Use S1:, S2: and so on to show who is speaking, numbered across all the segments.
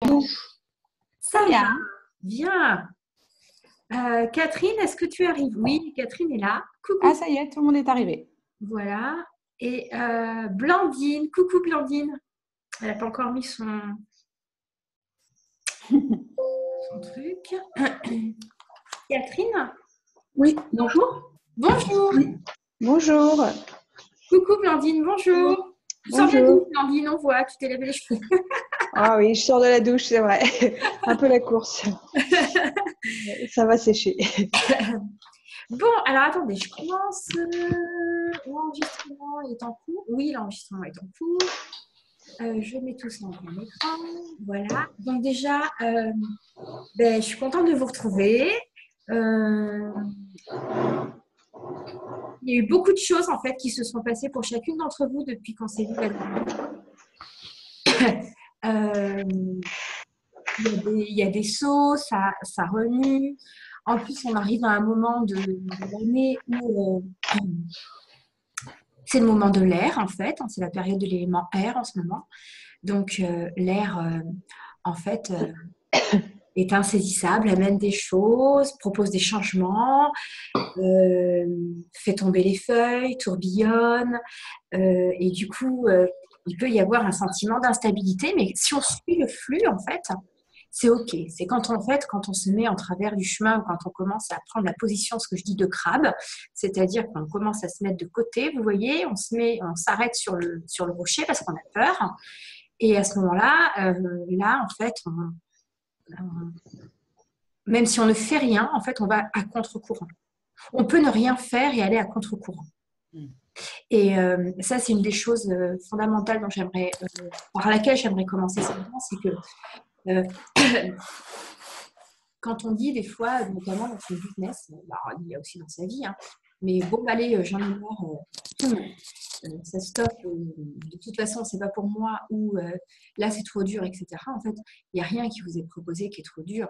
S1: Douche.
S2: Ça va,
S1: Bien.
S2: viens. Catherine, est-ce que tu arrives? Oui, Catherine est là.
S1: Ah,
S2: Coucou.
S1: ça y est, tout le monde est arrivé.
S2: Voilà. Et Blandine, coucou Blandine. Elle n'a pas encore mis son truc. Catherine,
S3: Oui, bonjour.
S2: bonjour.
S3: Bonjour.
S2: Coucou Blandine, bonjour. Tu sors de la douche,
S3: Bonjour.
S2: Blandine, on voit, tu t'es lavé les cheveux.
S3: Ah oui, je sors de la douche, c'est vrai. Un peu la course. Ça va sécher.
S2: Bon, alors attendez, je commence. L'enregistrement est en cours. Oui, l'enregistrement est en cours. Je mets tout ça en plein écran. Voilà. Donc déjà, je suis contente de vous retrouver. Euh, il y a eu beaucoup de choses en fait qui se sont passées pour chacune d'entre vous depuis qu'on s'est vu la dernière fois. Il y a des sauts, ça remue. En plus, on arrive à un moment de l'année où c'est le moment de l'air en fait. C'est la période de l'élément air en ce moment. Donc l'air, en fait, est insaisissable, amène des choses, propose des changements, fait tomber les feuilles, tourbillonne. Et du coup, il peut y avoir un sentiment d'instabilité, mais si on suit le flux, en fait, c'est OK. C'est quand on se met en travers du chemin, quand on commence à prendre la position, ce que je dis de crabe, c'est-à-dire qu'on commence à se mettre de côté, vous voyez, on s'arrête sur le rocher parce qu'on a peur. Et à ce moment-là, en fait, même si on ne fait rien, en fait, on va à contre-courant. On peut ne rien faire et aller à contre-courant. Et ça, c'est une des choses fondamentales par laquelle j'aimerais commencer simplement, c'est que quand on dit des fois, notamment dans son business, il y a aussi dans sa vie, hein, mais bon, allez, j'en ai marre, ça stoppe, de toute façon, c'est pas pour moi, ou là, c'est trop dur, etc. En fait, il n'y a rien qui vous est proposé qui est trop dur.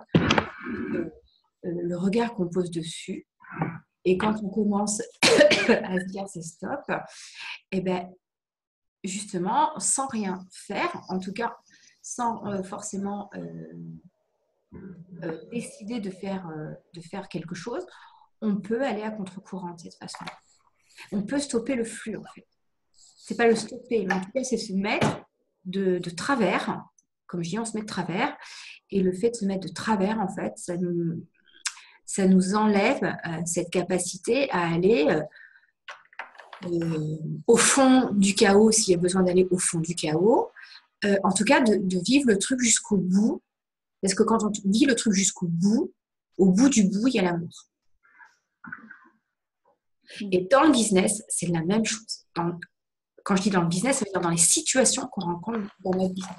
S2: Le regard qu'on pose dessus, et quand on commence à se dire c'est stop, et ben justement, sans rien faire, en tout cas, sans forcément décider de faire quelque chose, on peut aller à contre-courant de cette façon. On peut stopper le flux, en fait. C'est pas le stopper, mais en tout cas, c'est se mettre de travers. Comme je dis, on se met de travers. Et le fait de se mettre de travers, en fait, ça nous enlève cette capacité à aller au fond du chaos, s'il y a besoin d'aller au fond du chaos. En tout cas, de vivre le truc jusqu'au bout. Parce que quand on vit le truc jusqu'au bout, au bout du bout, il y a l'amour. Et dans le business, c'est la même chose. Quand je dis dans le business, ça veut dire dans les situations qu'on rencontre dans notre business.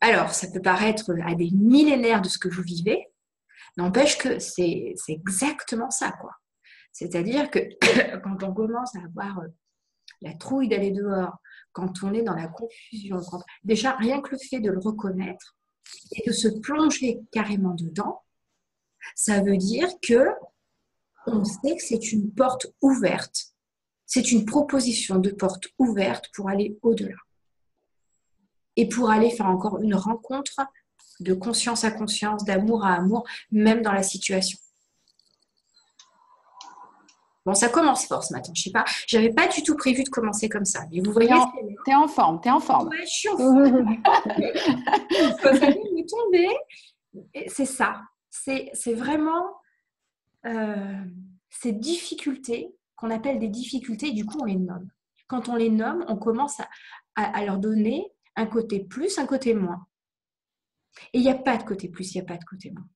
S2: Alors, ça peut paraître à des millénaires de ce que vous vivez, n'empêche que c'est exactement ça, quoi. C'est-à-dire que quand on commence à avoir la trouille d'aller dehors, quand on est dans la confusion, déjà rien que le fait de le reconnaître et de se plonger carrément dedans, ça veut dire que on sait que c'est une porte ouverte. C'est une proposition de porte ouverte pour aller au-delà. Et pour aller faire encore une rencontre de conscience à conscience, d'amour à amour, même dans la situation. Bon, ça commence fort ce matin, je sais pas. J'avais pas du tout prévu de commencer comme ça. Mais vous voyez,
S1: T'es en forme, t'es en forme.
S2: ouais, je suis en forme. Ça vient de me tomber. Et c'est ça. C'est vraiment ces difficultés qu'on appelle des difficultés, et du coup, on les nomme. Quand on les nomme, on commence à leur donner un côté plus, un côté moins. Et il n'y a pas de côté plus, il n'y a pas de côté moins.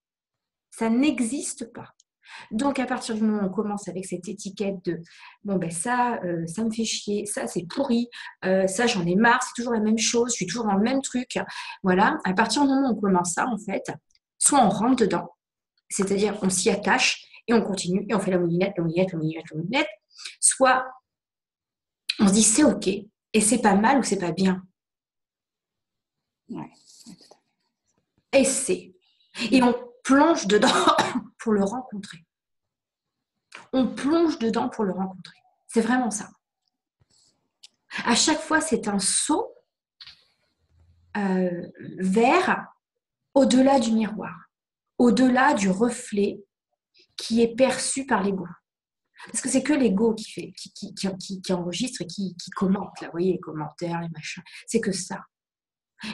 S2: Ça n'existe pas. Donc, à partir du moment où on commence avec cette étiquette de bon, ben ça me fait chier, ça, c'est pourri, ça, j'en ai marre, c'est toujours la même chose, je suis toujours dans le même truc. Voilà, à partir du moment où on commence ça, en fait, soit on rentre dedans, c'est-à-dire on s'y attache et on continue et on fait la moulinette, la moulinette, la moulinette, la moulinette, soit on se dit c'est OK et c'est pas mal ou c'est pas bien.
S1: Ouais.
S2: Et c'est. Et on plonge dedans pour le rencontrer. On plonge dedans pour le rencontrer. C'est vraiment ça. À chaque fois, c'est un saut vers au-delà du miroir, au-delà du reflet qui est perçu par l'ego. Parce que c'est que l'ego qui enregistre et qui commente, là, vous voyez, les commentaires, les machins, c'est que ça.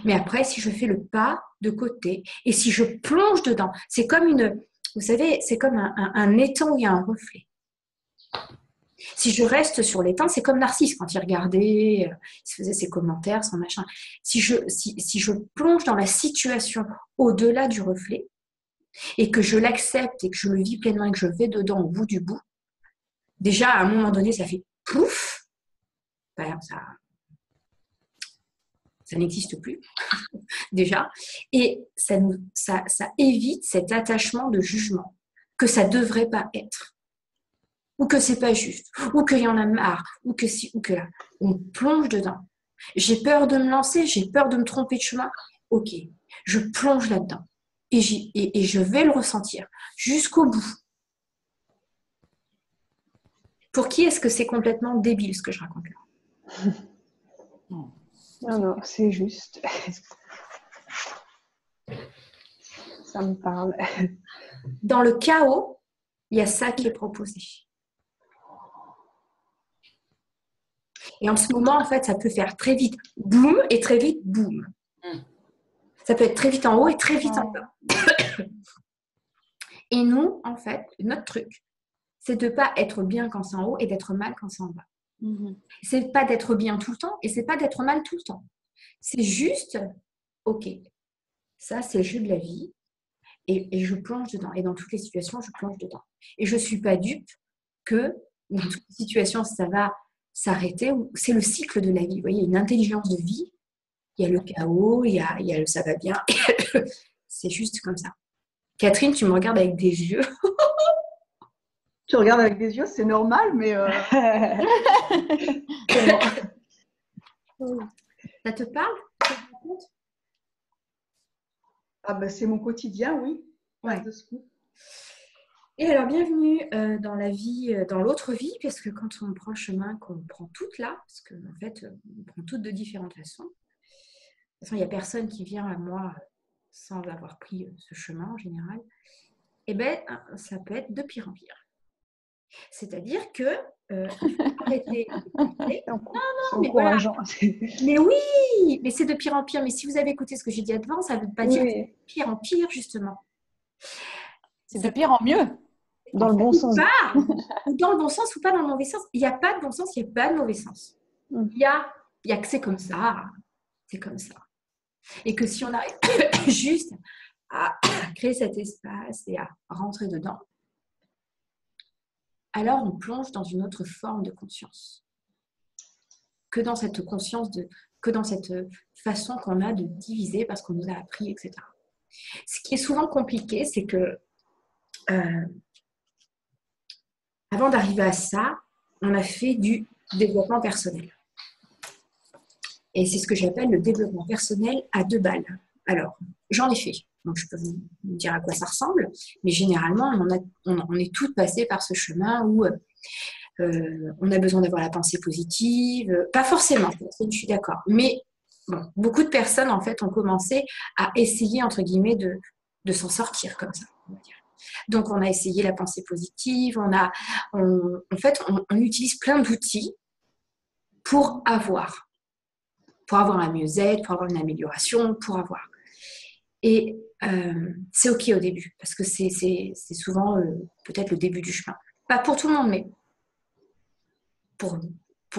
S2: Mais après, si je fais le pas de côté et si je plonge dedans, c'est comme vous savez, c'est comme un étang où il y a un reflet. Si je reste sur l'étang, c'est comme Narcisse quand il regardait, il faisait ses commentaires, son machin. Si je plonge dans la situation au-delà du reflet et que je l'accepte et que je le vis pleinement et que je vais dedans au bout du bout, déjà à un moment donné, ça fait pouf, ben, ça n'existe plus déjà, et ça évite cet attachement de jugement que ça ne devrait pas être, ou que c'est pas juste, ou qu'il y en a marre, ou que si, ou que là. On plonge dedans. J'ai peur de me lancer, j'ai peur de me tromper de chemin. Ok, je plonge là-dedans et je vais le ressentir jusqu'au bout. Pour qui est-ce que c'est complètement débile ce que je raconte là?
S3: Non, non, c'est juste. Ça me parle.
S2: Dans le chaos, il y a ça qui est proposé. Et en ce moment, en fait, ça peut faire très vite boum et très vite boum. Ça peut être très vite en haut et très vite en bas. Et nous, en fait, notre truc, c'est de ne pas être bien quand c'est en haut et d'être mal quand c'est en bas. C'est pas d'être bien tout le temps et c'est pas d'être mal tout le temps. C'est juste, ok, ça c'est le jeu de la vie et je plonge dedans. Et dans toutes les situations, je plonge dedans. Et je ne suis pas dupe que dans toutes les situations, ça va s'arrêter. C'est le cycle de la vie. Vous voyez, il y a une intelligence de vie. Il y a le chaos, il y a le ça va bien. C'est juste comme ça. Catherine, tu me regardes avec des yeux.
S4: Tu regardes avec des yeux, c'est normal, mais
S2: Ça te parle?
S4: ah ben, c'est mon quotidien, oui.
S2: Ouais.
S4: De ce coup.
S2: Et alors, bienvenue dans la vie, dans l'autre vie, parce que quand on prend le chemin, qu'on prend toutes là, parce qu'en fait, on prend toutes de différentes façons. De toute façon, il n'y a personne qui vient à moi sans avoir pris ce chemin en général. Eh bien, ça peut être de pire en pire. C'est-à-dire que il faut arrêter de penser.
S3: C'est
S2: mais voilà.
S3: encourageant.
S2: Mais oui, mais c'est de pire en pire. Mais si vous avez écouté ce que j'ai dit avant, ça ne veut pas dire que c'est de pire en pire, justement.
S1: C'est de pire en mieux.
S3: Dans le bon sens.
S2: Ou dans le bon sens ou pas dans le mauvais sens. Il n'y a pas de bon sens, il n'y a pas de mauvais sens. Il y a que c'est comme ça. C'est comme ça. Et que si on arrive juste à créer cet espace et à rentrer dedans, alors on plonge dans une autre forme de conscience. Que dans cette conscience, que dans cette façon qu'on a de diviser parce qu'on nous a appris, etc. Ce qui est souvent compliqué, c'est que avant d'arriver à ça, on a fait du développement personnel. Et c'est ce que j'appelle le développement personnel à 2 balles. Alors, j'en ai fait. Donc, je peux vous dire à quoi ça ressemble. Mais généralement, on est toutes passées par ce chemin où on a besoin d'avoir la pensée positive. Pas forcément, je suis d'accord. Mais bon, beaucoup de personnes, en fait, ont commencé à essayer, entre guillemets, de s'en sortir comme ça, on va dire. Donc, on a essayé la pensée positive. En fait, on utilise plein d'outils pour avoir un mieux-être, pour avoir une amélioration, pour avoir. Et c'est OK au début, parce que c'est souvent peut-être le début du chemin. Pas pour tout le monde, mais pour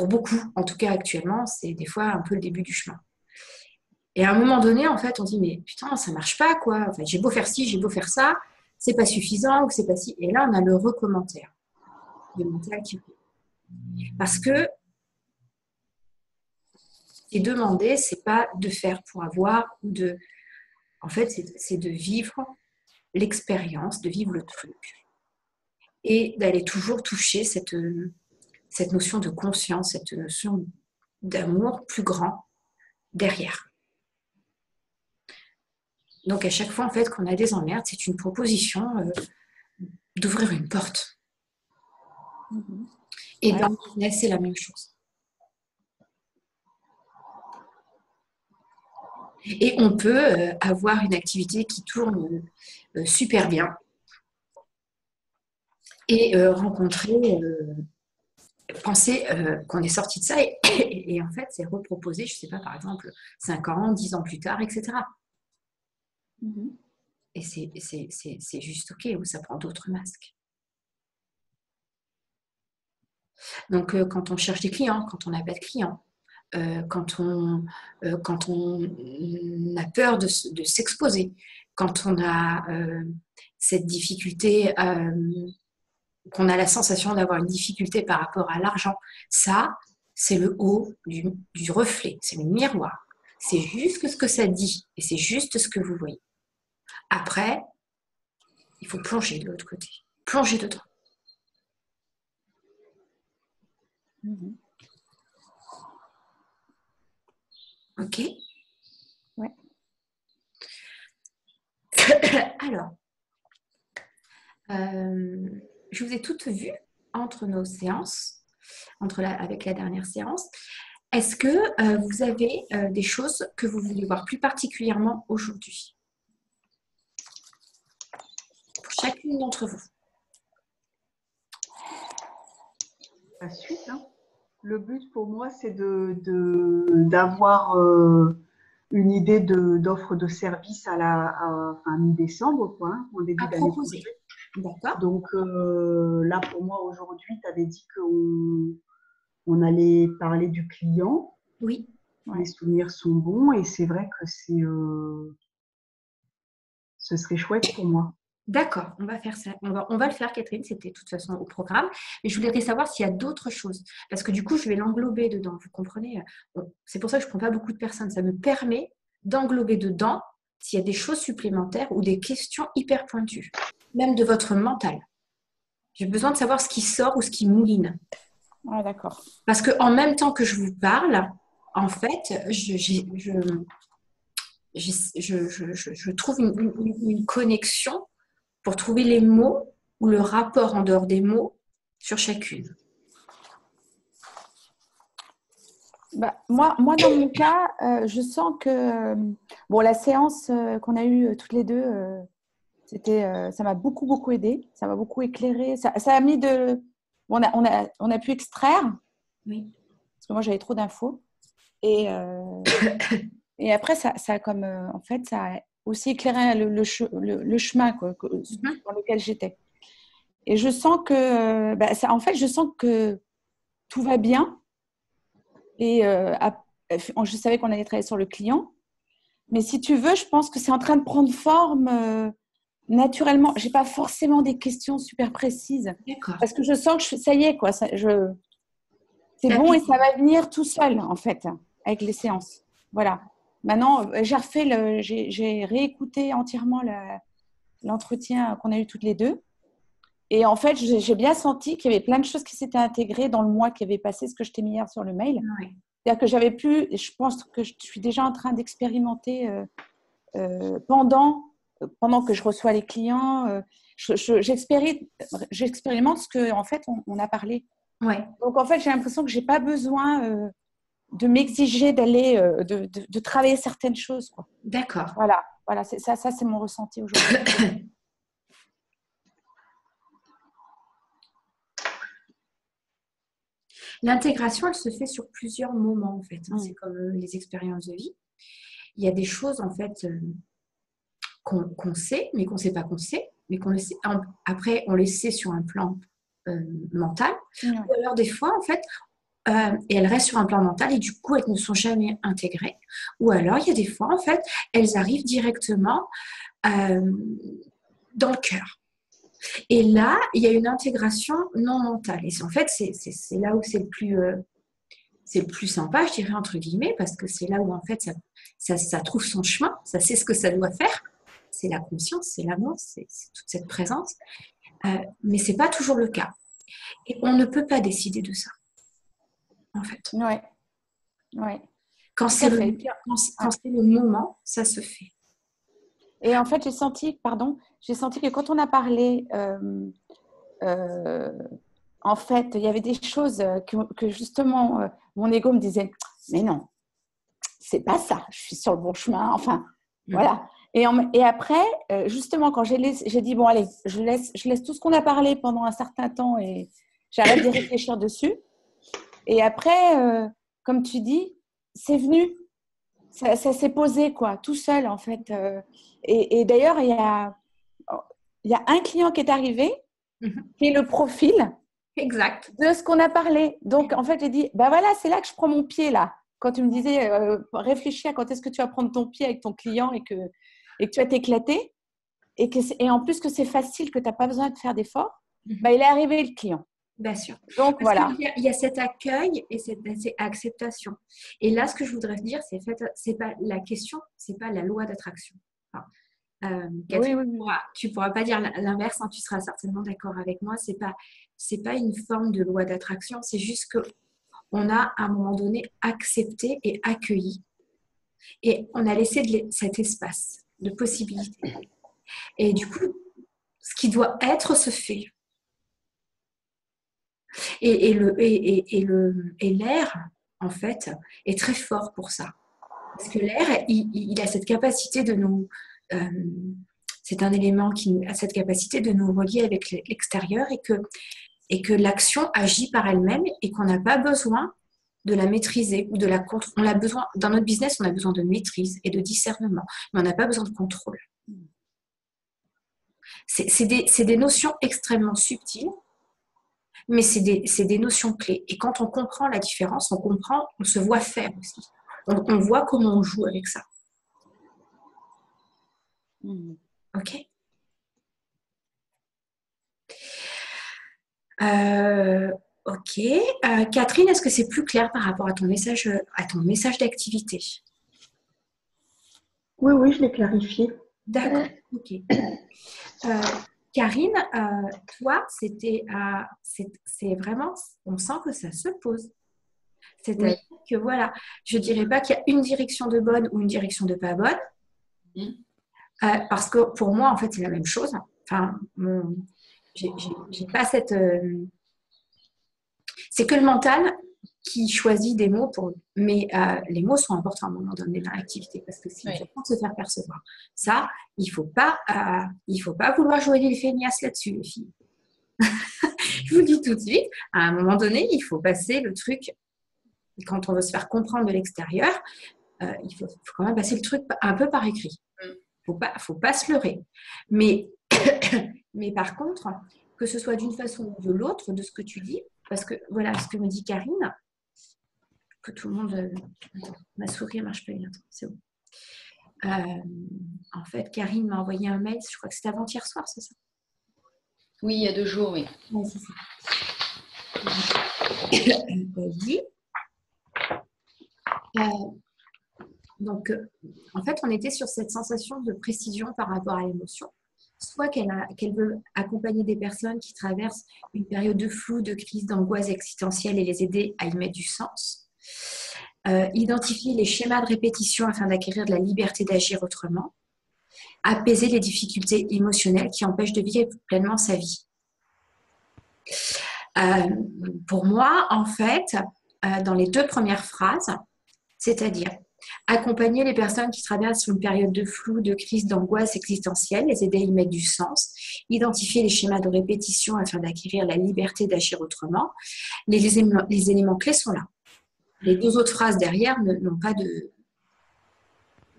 S2: beaucoup, en tout cas actuellement, c'est des fois un peu le début du chemin. Et à un moment donné, en fait, on dit, mais putain, ça marche pas, quoi. Enfin, j'ai beau faire ci, j'ai beau faire ça, c'est pas suffisant, ou c'est pas si. Et là, on a le recommentaire. Le mental qui... Parce que et demander, c'est pas de faire pour avoir ou de... En fait, c'est de vivre l'expérience, de vivre le truc et d'aller toujours toucher cette notion de conscience, cette notion d'amour plus grand derrière. Donc, à chaque fois, en fait, qu'on a des emmerdes, c'est une proposition d'ouvrir une porte. Et dans le business, c'est la même chose. Et on peut avoir une activité qui tourne super bien et rencontrer, penser qu'on est sorti de ça et en fait, c'est reproposé, je ne sais pas, par exemple, 5 ans, 10 ans plus tard, etc.
S1: Mhm.
S2: Et c'est juste OK, ou ça prend d'autres masques. Donc, quand on cherche des clients, quand on n'a pas de clients, quand on a peur de s'exposer, quand on a cette difficulté, qu'on a la sensation d'avoir une difficulté par rapport à l'argent, ça, c'est le haut du reflet, c'est le miroir. C'est juste ce que ça dit et c'est juste ce que vous voyez. Après, il faut plonger de l'autre côté, plonger dedans.
S1: Mhm.
S2: OK?
S1: Ouais.
S2: Alors, je vous ai toutes vues entre nos séances, avec la dernière séance. Est-ce que vous avez des choses que vous voulez voir plus particulièrement aujourd'hui? Pour chacune d'entre vous.
S4: La suite, hein. Le but pour moi, c'est d'avoir une idée d'offre de service fin mi-décembre, quoi, hein, en début
S2: À
S4: d'année
S2: proposer.
S4: prochaine.
S2: D'accord.
S4: Donc là, pour moi, aujourd'hui, tu avais dit qu'on allait parler du client.
S2: Oui.
S1: Ouais.
S4: Les souvenirs sont bons et c'est vrai que ce serait chouette pour moi.
S2: D'accord, on va faire ça. On va le faire, Catherine, c'était de toute façon au programme. Mais je voudrais savoir s'il y a d'autres choses. Parce que du coup, je vais l'englober dedans. Vous comprenez? Bon, c'est pour ça que je ne prends pas beaucoup de personnes. Ça me permet d'englober dedans s'il y a des choses supplémentaires ou des questions hyper pointues. Même de votre mental. J'ai besoin de savoir ce qui sort ou ce qui mouline.
S1: Ah, d'accord.
S2: Parce qu'en même temps que je vous parle, en fait, je trouve une connexion pour trouver les mots ou le rapport en dehors des mots sur chacune.
S1: Bah, moi, dans mon cas, je sens que bon, la séance qu'on a eue toutes les deux, ça m'a beaucoup, beaucoup aidé. Ça m'a beaucoup éclairé. Ça a mis de. On a pu extraire,
S2: Oui.
S1: parce que moi, j'avais trop d'infos. Et, et après, ça a comme. En fait, ça a aussi éclairé le chemin quoi, dans lequel j'étais. Et je sens que. En fait, je sens que tout va bien. Et je savais qu'on allait travailler sur le client. Mais si tu veux, je pense que c'est en train de prendre forme naturellement. Je n'ai pas forcément des questions super précises.
S2: D'accord.
S1: Parce que je sens que ça y est, quoi. C'est bon et ça va venir tout seul, en fait, avec les séances. Voilà. Maintenant, j'ai réécouté entièrement l'entretien qu'on a eu toutes les deux. Et en fait, j'ai bien senti qu'il y avait plein de choses qui s'étaient intégrées dans le mois qui avait passé, ce que je t'ai mis hier sur le mail.
S2: Oui.
S1: C'est-à-dire que je pense que je suis déjà en train d'expérimenter pendant que je reçois les clients. J'expérimente ce qu'en fait, on a parlé.
S2: Ouais.
S1: Donc, en fait, j'ai l'impression que je n'ai pas besoin de m'exiger d'aller, de travailler certaines choses, quoi.
S2: D'accord.
S1: Voilà, ça c'est mon ressenti aujourd'hui.
S2: L'intégration, elle se fait sur plusieurs moments, en fait. C'est comme les expériences de vie. Il y a des choses, en fait, qu'on sait, mais qu'on ne sait pas qu'on sait, mais qu'on le sait. Après, on les sait sur un plan mental.
S1: Ouais.
S2: Ou alors, des fois, en fait, et elles restent sur un plan mental et du coup, elles ne sont jamais intégrées. Ou alors, il y a des fois, en fait, elles arrivent directement dans le cœur. Et là, il y a une intégration non mentale. Et en fait, c'est là où c'est le plus sympa, je dirais, entre guillemets, parce que c'est là où, en fait, ça trouve son chemin, ça sait ce que ça doit faire. C'est la conscience, c'est l'amour, c'est toute cette présence. Mais ce n'est pas toujours le cas. Et on ne peut pas décider de ça, en fait.
S1: Ouais. Ouais.
S2: Quand c'est le moment, ça se fait.
S1: Et en fait, j'ai senti que quand on a parlé, en fait, il y avait des choses que justement, mon ego me disait, mais non, c'est pas ça, je suis sur le bon chemin, enfin, voilà. Et après, justement, quand j'ai dit, bon, allez, je laisse tout ce qu'on a parlé pendant un certain temps et j'arrête d'y réfléchir dessus. Et après, comme tu dis, c'est venu, ça s'est posé, quoi, tout seul, en fait. Et d'ailleurs, il y a un client qui est arrivé, qui est le profil
S2: Exact.
S1: de ce qu'on a parlé. Donc, en fait, j'ai dit, bah voilà, c'est là que je prends mon pied, là. Quand tu me disais, réfléchis à quand est-ce que tu vas prendre ton pied avec ton client et que tu vas t'éclater, et en plus que c'est facile, que tu n'as pas besoin de faire d'efforts, bah, il est arrivé le client.
S2: Bien sûr.
S1: Donc, voilà.
S2: Il y a cet accueil et cette acceptation. Et là, ce que je voudrais dire, c'est pas la question, c'est pas la loi d'attraction. Enfin, Catherine, tu pourras pas dire l'inverse, hein, tu seras certainement d'accord avec moi. C'est pas une forme de loi d'attraction, c'est juste que on a à un moment donné accepté et accueilli, et on a laissé cet espace de possibilités. Et du coup, ce qui doit être se fait. Et l'air, en fait, est très fort pour ça. Parce que l'air, il a cette capacité de nous... c'est un élément qui a cette capacité de nous relier avec l'extérieur, et que l'action agit par elle-même et qu'on n'a pas besoin de la maîtriser ou de la contrôler. On a besoin, dans notre business, on a besoin de maîtrise et de discernement, mais on n'a pas besoin de contrôle. C'est des notions extrêmement subtiles, mais c'est des notions clés. Et quand on comprend la différence, on se voit faire aussi. On voit comment on joue avec ça. Ok. Ok. Catherine, est-ce que c'est plus clair par rapport à ton message d'activité?
S4: Oui, je l'ai clarifié.
S2: D'accord. Ok. Karine, toi, c'est vraiment, on sent que ça se pose. C'est-à-dire que voilà, je ne dirais pas qu'il y a une direction de bonne ou une direction de pas bonne, parce que pour moi, en fait, c'est la même chose. Enfin, j'ai pas cette... c'est que le mental qui choisit des mots mais les mots sont importants à un moment donné dans l'activité, parce que c'est important de se faire percevoir. Ça, il faut pas vouloir jouer les feignasses là-dessus, les filles. Je vous le dis tout de suite, à un moment donné, il faut passer le truc, quand on veut se faire comprendre de l'extérieur, il faut quand même passer le truc un peu par écrit. Faut pas se leurrer. Mais par contre, que ce soit d'une façon ou de l'autre, de ce que tu dis, parce que voilà ce que me dit Karine, que tout le monde... Attends, ma souris ne marche pas bien. C'est bon. En fait, Karine m'a envoyé un mail, je crois que c'était avant-hier soir, c'est ça?
S5: Oui, il y a 2 jours, oui.
S2: Ouais, c'est ça. Elle dit... donc, en fait, on était sur cette sensation de précision par rapport à l'émotion. Soit qu'elle veut accompagner des personnes qui traversent une période de flou, de crise, d'angoisse existentielle et les aider à y mettre du sens. Identifier les schémas de répétition afin d'acquérir de la liberté d'agir autrement. Apaiser les difficultés émotionnelles qui empêchent de vivre pleinement sa vie. Pour moi, en fait, dans les 2 premières phrases, c'est-à-dire accompagner les personnes qui traversent une période de flou, de crise, d'angoisse existentielle, les aider à y mettre du sens, identifier les schémas de répétition afin d'acquérir la liberté d'agir autrement. Les éléments clés sont là. Les 2 autres phrases derrière ne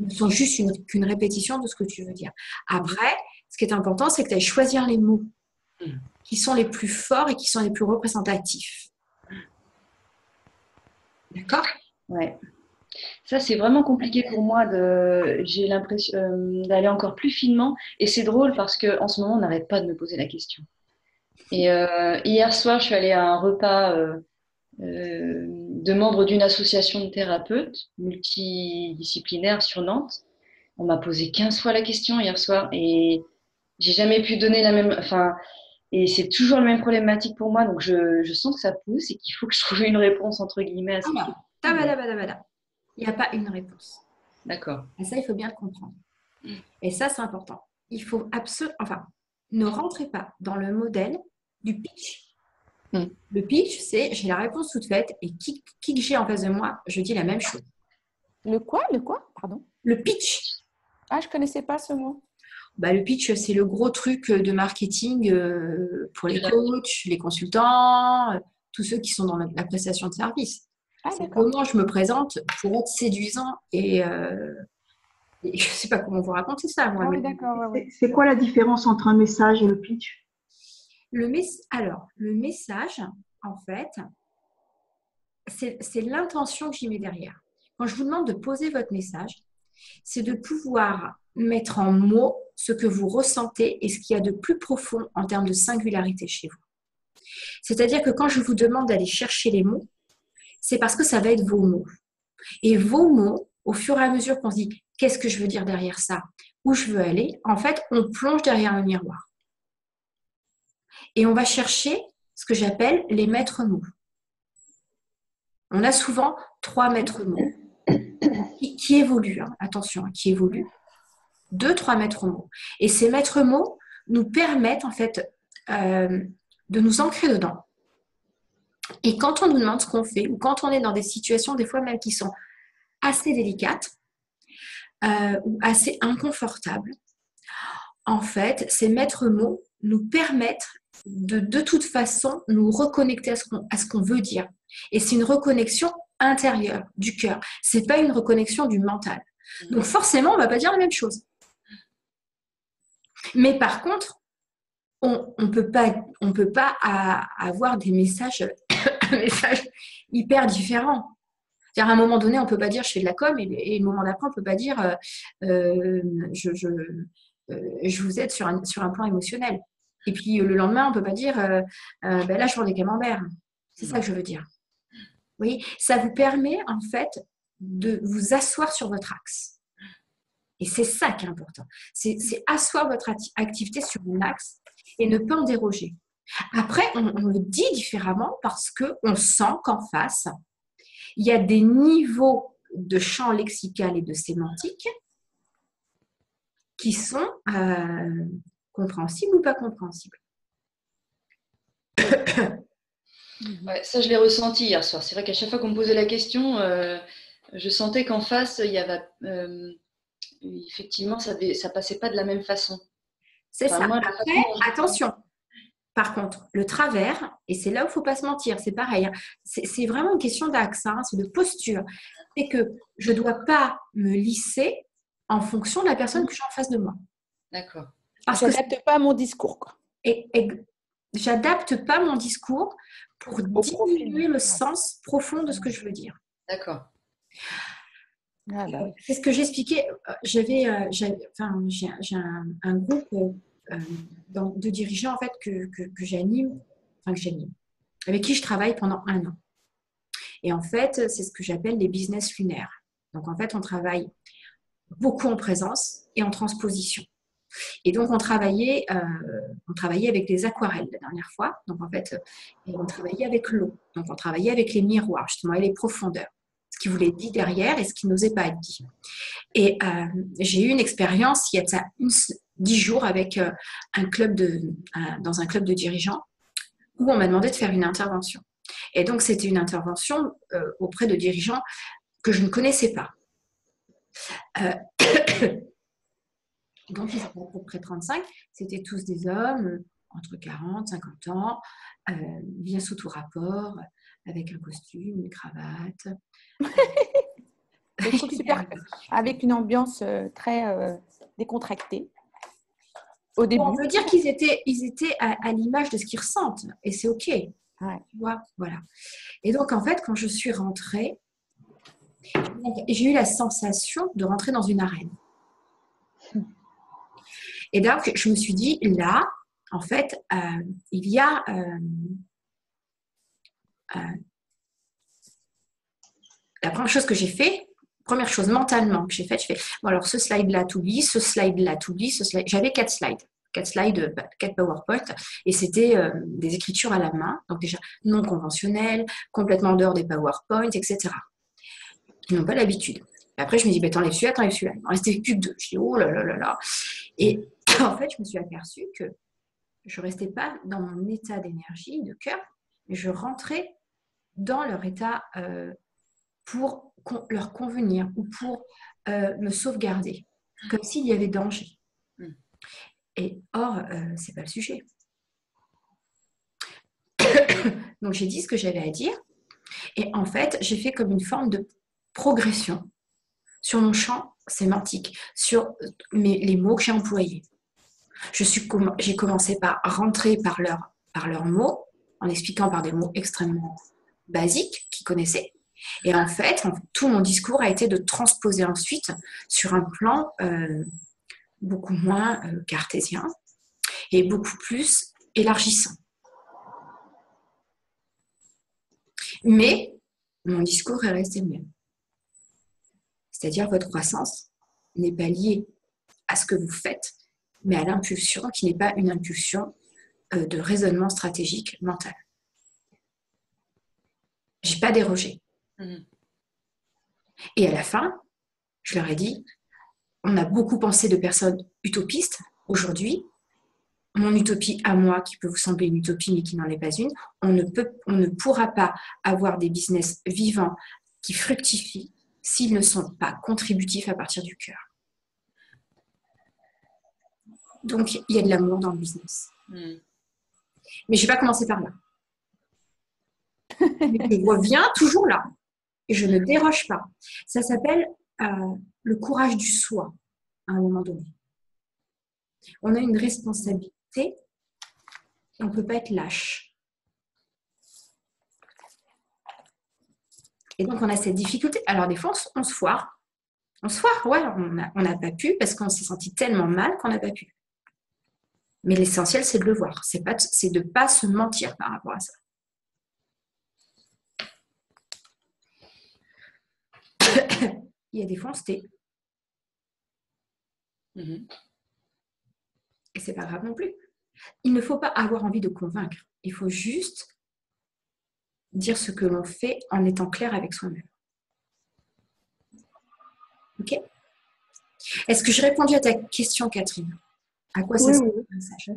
S2: sont juste qu'une répétition de ce que tu veux dire. Après, ce qui est important, c'est que tu ailles choisir les mots qui sont les plus forts et qui sont les plus représentatifs. D'accord ?
S5: Ouais. Ça, c'est vraiment compliqué pour moi. J'ai l'impression d'aller encore plus finement. Et c'est drôle parce qu'en ce moment, on n'arrête pas de me poser la question. Et hier soir, je suis allée à un repas de membres d'une association de thérapeutes multidisciplinaire sur Nantes. On m'a posé 15 fois la question hier soir et j'ai jamais pu donner la même... Enfin, et c'est toujours la même problématique pour moi. Donc, je sens que ça pousse et qu'il faut que je trouve une réponse, entre guillemets, à ça.
S2: Il n'y a pas une réponse.
S5: D'accord.
S2: Et ça, il faut bien le comprendre. Et ça, c'est important. Il faut ne rentrez pas dans le modèle du pitch. Le pitch, c'est j'ai la réponse toute faite et qui que j'ai en face de moi, je dis la même chose.
S1: Le quoi? Le quoi? Pardon.
S2: Le pitch.
S1: Ah, je ne connaissais pas ce mot.
S2: Le pitch, c'est le gros truc de marketing pour les coachs, les consultants, tous ceux qui sont dans la prestation de service.
S1: Ah,
S2: C'est
S1: d'accord.
S2: comment je me présente pour être séduisant et je ne sais pas comment vous raconter ça, moi.
S1: Ah oui,
S2: Mais
S1: d'accord. Ouais.
S4: C'est quoi la différence entre un message et le pitch?
S2: Alors, le message, en fait, c'est l'intention que j'y mets derrière. Quand je vous demande de poser votre message, c'est de pouvoir mettre en mots ce que vous ressentez et ce qu'il y a de plus profond en termes de singularité chez vous. C'est-à-dire que quand je vous demande d'aller chercher les mots, c'est parce que ça va être vos mots. Et vos mots, au fur et à mesure qu'on se dit « qu'est-ce que je veux dire derrière ça ? Où je veux aller ?» En fait, on plonge derrière le miroir. Et on va chercher ce que j'appelle les maîtres mots. On a souvent 3 maîtres mots qui évoluent, hein, attention, qui évoluent. 2, 3 maîtres mots. Et ces maîtres mots nous permettent en fait de nous ancrer dedans. Et quand on nous demande ce qu'on fait, ou quand on est dans des situations, des fois même qui sont assez délicates ou assez inconfortables, en fait, ces maîtres mots nous permettent de toute façon nous reconnecter à ce qu'on veut dire. Et c'est une reconnexion intérieure du cœur. C'est pas une reconnexion du mental. Donc forcément, on va pas dire la même chose. Mais par contre, on peut pas avoir des messages, un message hyper différent. C'est-à-dire, à un moment donné, on peut pas dire je fais de la com et le moment d'après, on peut pas dire je vous aide sur un plan émotionnel. Et puis le lendemain, on peut pas dire là, je vends des camemberts. C'est ça que je veux dire. Vous voyez, ça vous permet en fait de vous asseoir sur votre axe. Et c'est ça qui est important. C'est asseoir votre activité sur un axe et ne pas en déroger. Après, on le dit différemment parce qu'on sent qu'en face, il y a des niveaux de champ lexical et de sémantique qui sont compréhensibles ou pas compréhensibles.
S5: Ouais, ça, je l'ai ressenti hier soir. C'est vrai qu'à chaque fois qu'on me posait la question, je sentais qu'en face, il y avait effectivement, ça passait pas de la même façon.
S2: C'est ça. Moi, après, attention. Par contre, le travers, et c'est là où il ne faut pas se mentir, c'est pareil, hein, c'est vraiment une question d'axe, hein, c'est de posture. C'est que je ne dois pas me lisser en fonction de la personne que j'ai en face de moi.
S5: D'accord.
S1: Je n'adapte pas mon discours, quoi.
S2: Et j'adapte pas mon discours pour diminuer le sens profond de ce que je veux dire.
S5: D'accord.
S2: Ah bah oui. C'est ce que j'expliquais. J'ai un groupe de dirigeants en fait que j'anime, avec qui je travaille pendant 1 an. Et en fait, c'est ce que j'appelle les business lunaires. Donc en fait, on travaille beaucoup en présence et en transposition. Et donc, on travaillait avec des aquarelles la dernière fois. Donc, en fait, et on travaillait avec l'eau. Donc, on travaillait avec les miroirs, justement, et les profondeurs. Ce qui voulait être dit derrière et ce qui n'osait pas être dit. Et j'ai eu une expérience il y a de ça 10 jours avec dans un club de dirigeants où on m'a demandé de faire une intervention. Et donc, c'était une intervention auprès de dirigeants que je ne connaissais pas. Donc, ils étaient à peu près 35. C'était tous des hommes entre 40 et 50 ans, bien sous tout rapport, avec un costume, une cravate.
S1: Je trouve super, avec une ambiance très décontractée au début.
S2: On veut dire qu'ils étaient à l'image de ce qu'ils ressentent, et c'est OK.
S1: Ouais.
S2: Tu vois, voilà. Et donc, en fait, quand je suis rentrée, j'ai eu la sensation de rentrer dans une arène. Et donc, je me suis dit, là, en fait, il y a la première chose que j'ai fait, première chose mentalement que j'ai faite, je fais, bon alors ce slide-là, t'oublies, ce slide-là, t'oublies, ce slide. J'avais 4 slides. 4 PowerPoint, et c'était des écritures à la main, donc déjà non conventionnelles, complètement en dehors des PowerPoint, etc. Ils n'ont pas l'habitude. Et après, je me dis, bah, t'enlèves celui-là. Il m'en restait plus que 2. Je dis, oh là là là là. Et en fait, je me suis aperçue que je ne restais pas dans mon état d'énergie, de cœur, mais je rentrais dans leur état pour leur convenir ou pour me sauvegarder, comme s'il y avait danger. Et or, c'est pas le sujet. Donc, j'ai dit ce que j'avais à dire. Et en fait, j'ai fait comme une forme de progression sur mon champ sémantique, sur les mots que j'ai employés. J'ai commencé par rentrer par leurs mots, en expliquant par des mots extrêmement basiques qu'ils connaissaient. Et en fait, tout mon discours a été de transposer ensuite sur un plan beaucoup moins cartésien et beaucoup plus élargissant. Mais mon discours est resté le même. C'est-à-dire votre croissance n'est pas liée à ce que vous faites, mais à l'impulsion qui n'est pas une impulsion de raisonnement stratégique mental. Je n'ai pas dérogé. Et à la fin, je leur ai dit, on a beaucoup pensé de personnes utopistes aujourd'hui. Mon utopie à moi, qui peut vous sembler une utopie mais qui n'en est pas une, on ne pourra pas avoir des business vivants qui fructifient s'ils ne sont pas contributifs à partir du cœur. Donc, il y a de l'amour dans le business. Mais je ne vais pas commencer par là. Je reviens toujours là. Et je ne déroge pas. Ça s'appelle le courage du soi, à un moment donné. On a une responsabilité et on ne peut pas être lâche. Et donc, on a cette difficulté. Alors, des fois, on se foire. On se foire, ouais, on n'a pas pu parce qu'on s'est senti tellement mal qu'on n'a pas pu. Mais l'essentiel, c'est de le voir. C'est de ne pas se mentir par rapport à ça. Il y a des fois, on se tait. Et c'est pas grave non plus. Il ne faut pas avoir envie de convaincre. Il faut juste dire ce que l'on fait en étant clair avec soi-même. Ok ? Est-ce que j'ai répondu à ta question, Catherine ? À quoi ça sert le message ?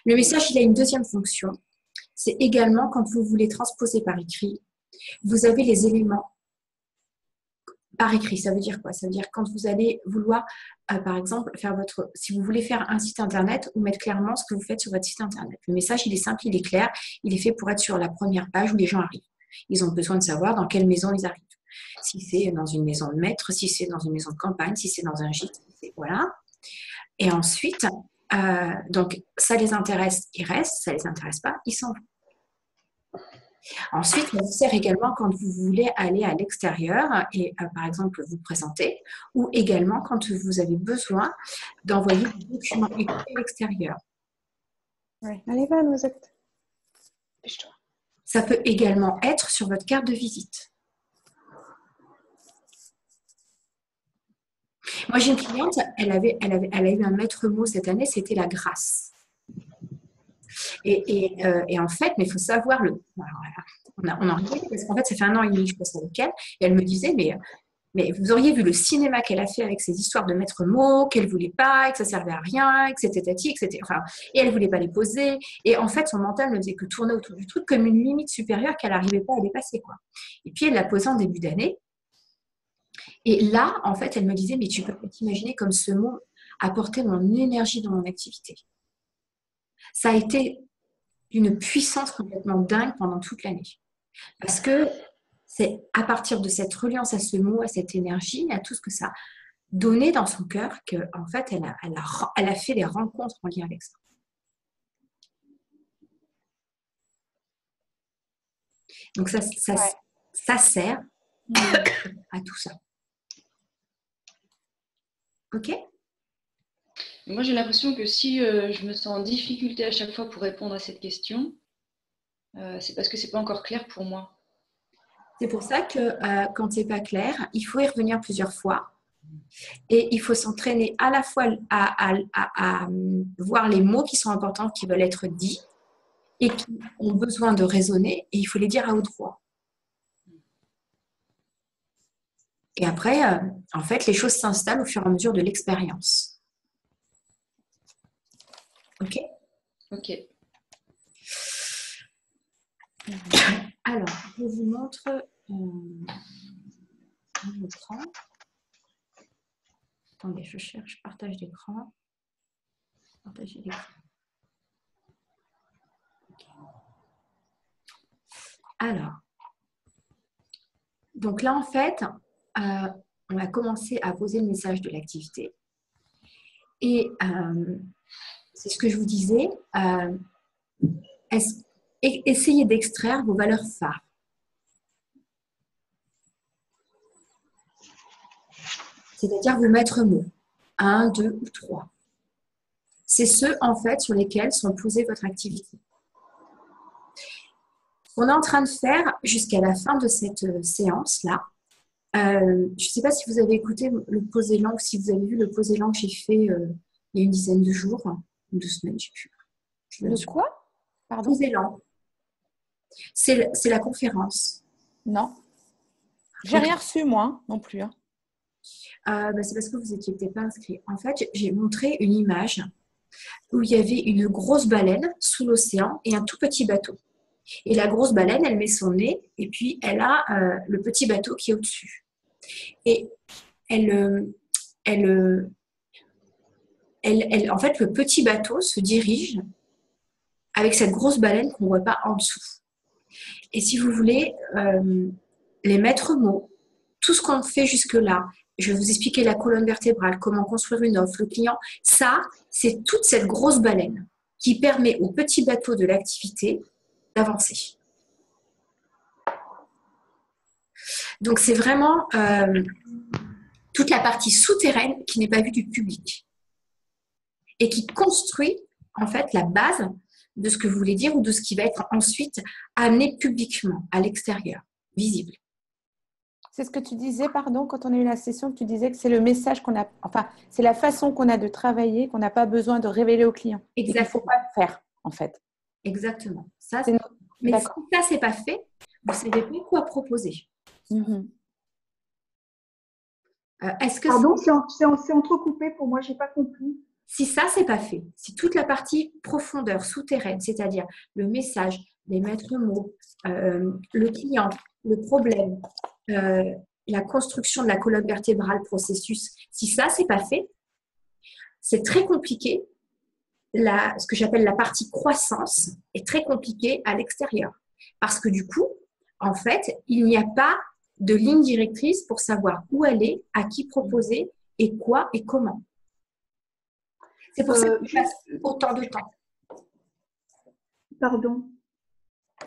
S2: Le message, il a une deuxième fonction. C'est également quand vous voulez transposer par écrit, vous avez les éléments par écrit. Ça veut dire quoi ? Ça veut dire quand vous allez vouloir, par exemple, si vous voulez faire un site internet ou mettre clairement ce que vous faites sur votre site internet. Le message, il est simple, il est clair, il est fait pour être sur la première page où les gens arrivent. Ils ont besoin de savoir dans quelle maison ils arrivent. Si c'est dans une maison de maître, si c'est dans une maison de campagne, si c'est dans un gîte, voilà. Et ensuite, donc ça les intéresse, ils restent, ça les intéresse pas, ils s'en vont. Ensuite, ça vous sert également quand vous voulez aller à l'extérieur et, par exemple, vous présenter, ou également quand vous avez besoin d'envoyer des documents écrits à l'extérieur.
S3: Oui. Allez, va, Noisette. Dépêche-toi.
S2: Ça peut également être sur votre carte de visite. Moi, j'ai une cliente, elle a eu un maître mot cette année, c'était la grâce. Et en fait, mais il faut savoir, on en rigole parce qu'en fait, ça fait 1 an et demi que je passe avec elle, et elle me disait, mais vous auriez vu le cinéma qu'elle a fait avec ces histoires de maître mots, qu'elle ne voulait pas, que ça ne servait à rien, que c'était tati, etc. Enfin, et elle ne voulait pas les poser. Et en fait, son mental ne faisait que tourner autour du truc comme une limite supérieure qu'elle n'arrivait pas à dépasser, quoi. Et puis, elle l'a posé en début d'année. Et là, en fait, elle me disait, mais tu peux pas t'imaginer comme ce mot apportait mon énergie dans mon activité. Ça a été d'une puissance complètement dingue pendant toute l'année. Parce que c'est à partir de cette reliance à ce mot, à cette énergie, à tout ce que ça a donné dans son cœur, qu'en fait, elle a fait des rencontres en lien avec ça. Donc, ça sert à tout ça. Ok ?
S5: Moi, j'ai l'impression que si je me sens en difficulté à chaque fois pour répondre à cette question, c'est parce que c'est pas encore clair pour moi.
S2: C'est pour ça que quand c'est pas clair, il faut y revenir plusieurs fois. Et il faut s'entraîner à la fois à voir les mots qui sont importants, qui veulent être dits et qui ont besoin de résonner, et il faut les dire à haute voix. Et après, en fait, les choses s'installent au fur et à mesure de l'expérience. Ok ?
S5: Ok.
S2: Alors, je vous montre mon écran. Attendez, je cherche partage d'écran. Partager l'écran. Alors, donc là, en fait, on a commencé à poser le message de l'activité. Et c'est ce que je vous disais, essayez d'extraire vos valeurs phares. C'est-à-dire vos maîtres mots, 1, 2 ou 3. C'est ceux, en fait, sur lesquels sont posées votre activité. Ce qu'on est en train de faire jusqu'à la fin de cette séance-là, je ne sais pas si vous avez écouté le posé langue, si vous avez vu le posé langue que j'ai fait il y a une dizaine de jours, ou 2 semaines, je ne sais plus.
S1: Le quoi? Pardon?
S2: Posé langue. C'est la conférence.
S1: Non. J'ai rien reçu, moi, non plus. Hein.
S2: C'est parce que vous n'étiez peut-être pas inscrit. En fait, j'ai montré une image où il y avait une grosse baleine sous l'océan et un tout petit bateau. Et la grosse baleine, elle met son nez et puis elle a le petit bateau qui est au-dessus. Et en fait, le petit bateau se dirige avec cette grosse baleine qu'on ne voit pas en dessous. Et si vous voulez, les maîtres mots, tout ce qu'on fait jusque-là, je vais vous expliquer la colonne vertébrale, comment construire une offre, le client, ça, c'est toute cette grosse baleine qui permet au petit bateau de l'activité d'avancer. Donc, c'est vraiment toute la partie souterraine qui n'est pas vue du public et qui construit, en fait, la base de ce que vous voulez dire ou de ce qui va être ensuite amené publiquement, à l'extérieur, visible.
S1: C'est ce que tu disais, pardon, quand on a eu la session, tu disais que c'est le message qu'on a, enfin, c'est la façon qu'on a de travailler, qu'on n'a pas besoin de révéler au client.
S2: Exactement.
S1: Il ne faut pas le faire, en fait.
S2: Exactement. Ça, mais si ça, c'est pas fait, vous ne savez pas quoi proposer. Est-ce que
S4: Pardon, c'est entrecoupé pour moi, je n'ai pas compris.
S2: Si ça, c'est pas fait, si toute la partie profondeur, souterraine, c'est-à-dire le message, les maîtres mots, le client, le problème, la construction de la colonne vertébrale, processus, si ça, c'est pas fait, c'est très compliqué. Ce que j'appelle la partie croissance est très compliquée à l'extérieur. Parce que du coup, en fait, il n'y a pas de ligne directrice pour savoir où aller, à qui proposer et quoi et comment. C'est pour ça qu'il passe autant de temps.
S4: Pardon.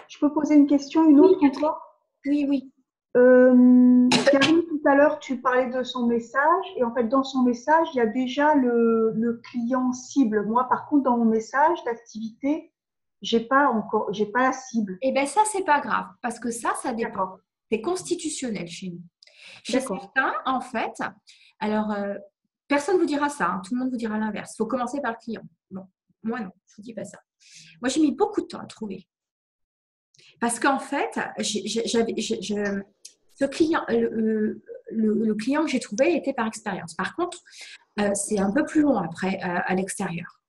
S4: Je peux poser une question, une autre encore?
S2: Oui, oui.
S4: Karine, tout à l'heure, tu parlais de son message. Et en fait, dans son message, il y a déjà le client cible. Moi, par contre, dans mon message d'activité, j'ai pas la cible.
S2: Eh bien, ça, c'est pas grave. Parce que ça dépend. C'est constitutionnel chez nous. Chez certains, en fait, alors, personne ne vous dira ça. Hein, tout le monde vous dira l'inverse. Il faut commencer par le client. Bon, moi, non, je ne vous dis pas ça. Moi, j'ai mis beaucoup de temps à trouver. Parce qu'en fait, ce client, le client que j'ai trouvé était par expérience. Par contre, c'est un peu plus long après à l'extérieur.